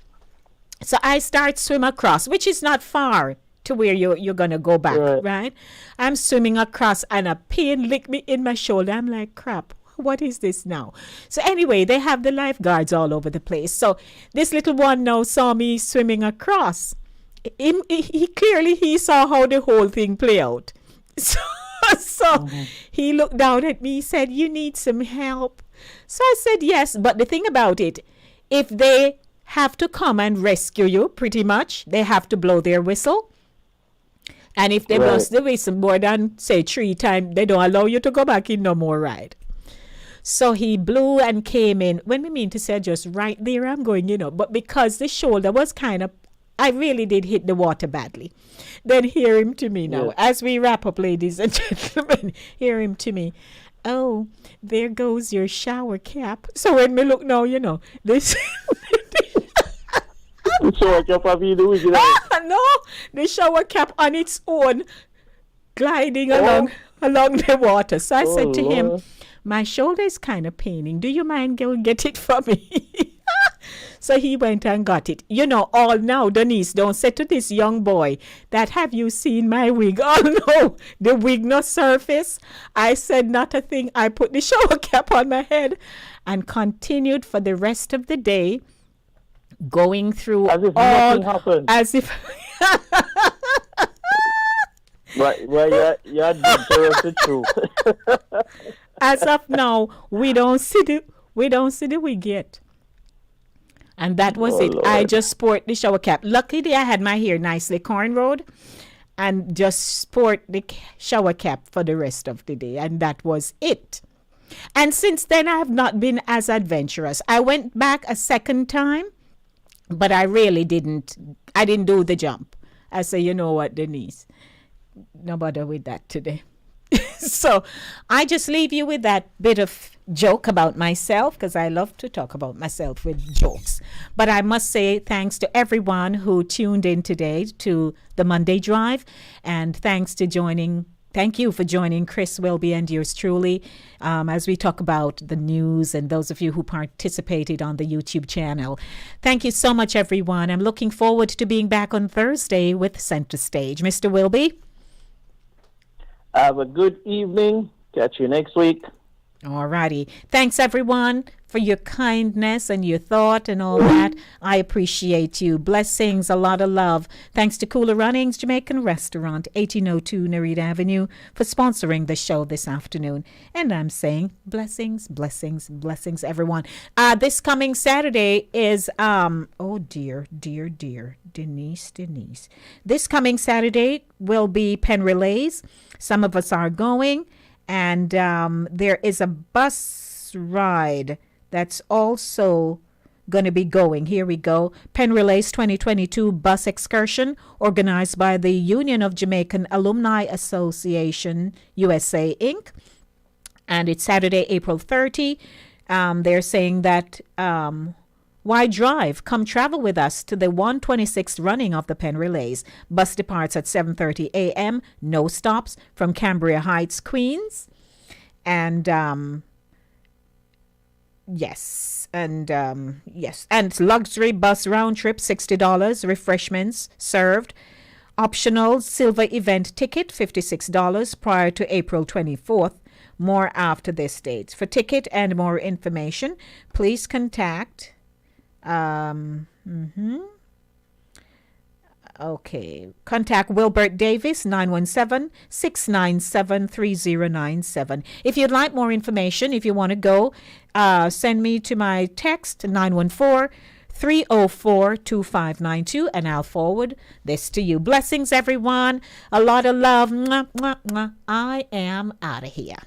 So I start swim across, which is not far to where you're going to go back, right? I'm swimming across and a pain licked me in my shoulder. I'm like, crap. What is this now? So anyway, they have the lifeguards all over the place. So this little one now saw me swimming across. He clearly saw how the whole thing play out. So So he looked down at me, said, "You need some help." So I said, "Yes." But the thing about it, if they have to come and rescue you, pretty much, they have to blow their whistle. And if they bust the whistle more than, say, 3 times, they don't allow you to go back in no more ride. So he blew and came in. When we mean to say just right there, I'm going, but because the shoulder was kind of, I really did hit the water badly. Then hear him to me now. As we wrap up, ladies and gentlemen, hear him to me. "Oh, there goes your shower cap." So when we look now, this... The shower cap of you doing it. No, the shower cap on its own gliding along the water. So I said to him, "My shoulder is kind of paining. Do you mind go get it for me?" So he went and got it. All now, Denise, don't say to this young boy that, "Have you seen my wig?" Oh no, the wig no surface. I said not a thing. I put the shower cap on my head and continued for the rest of the day, going through as if nothing happened. As if Well, you're dangerous the truth. As of now, we don't see the wig yet. And that was it. Lord. I just sport the shower cap. Luckily, I had my hair nicely cornrowed and just sport the shower cap for the rest of the day. And that was it. And since then, I have not been as adventurous. I went back a second time, but I really didn't do the jump. I say, "You know what, Denise? No bother with that today." So I just leave you with that bit of joke about myself, because I love to talk about myself with jokes. But I must say thanks to everyone who tuned in today to the Monday Drive, and thank you for joining Chris Wilby and yours truly as we talk about the news, and those of you who participated on the YouTube channel. Thank you so much, everyone. I'm looking forward to being back on Thursday with Center Stage. Mr. Wilby? Have a good evening. Catch you next week. All righty. Thanks, everyone, for your kindness and your thought and all that. I appreciate you. Blessings, a lot of love. Thanks to Cooler Runnings Jamaican Restaurant, 1802 Nereid Avenue, for sponsoring the show this afternoon. And I'm saying blessings, blessings, blessings, everyone. This coming Saturday is, oh, dear, Denise. This coming Saturday will be Pen Relays. Some of us are going. And there is a bus ride that's also going to be going. Here we go. Pen Relays 2022 bus excursion organized by the Union of Jamaican Alumni Association, USA, Inc. And it's Saturday, April 30. They're saying that why drive? Come travel with us to the 126th running of the Pen Relays. Bus departs at 7:30 a.m. No stops from Cambria Heights, Queens. And yes. And luxury bus round trip, $60. Refreshments served. Optional silver event ticket, $56 prior to April 24th. More after this date. For ticket and more information, please contact contact Wilbert Davis, 917-697-3097. If you'd like more information, if you want to go, send me to my text, 914-304-2592, and I'll forward this to you. Blessings, everyone. A lot of love. Mwah, mwah, mwah. I am out of here.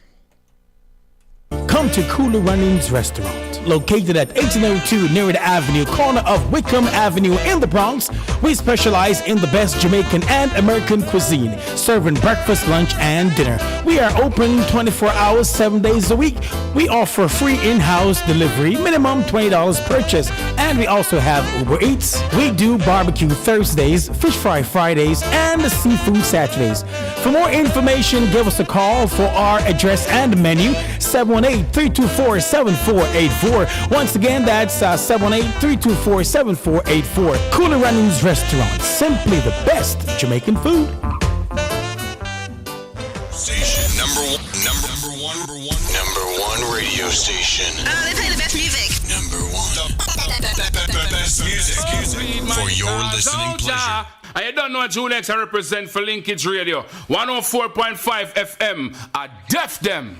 Come to Cooler Runnings Restaurant, located at 1802 Nereid Avenue, corner of Wickham Avenue in the Bronx. We specialize in the best Jamaican and American cuisine, serving breakfast, lunch, and dinner. We are open 24 hours, 7 days a week. We offer free in-house delivery, minimum $20 purchase, and we also have Uber Eats. We do barbecue Thursdays, fish fry Fridays, and seafood Saturdays. For more information, give us a call for our address and menu, 718-324-7484. Once again, that's 718-324-7484. Cooler Runnings Restaurant, simply the best Jamaican food. Station number one radio station. They play the best music. Number one. The best music for your listening pleasure. And you don't know what Junex I represent for Linkage Radio. 104.5 FM. I def them.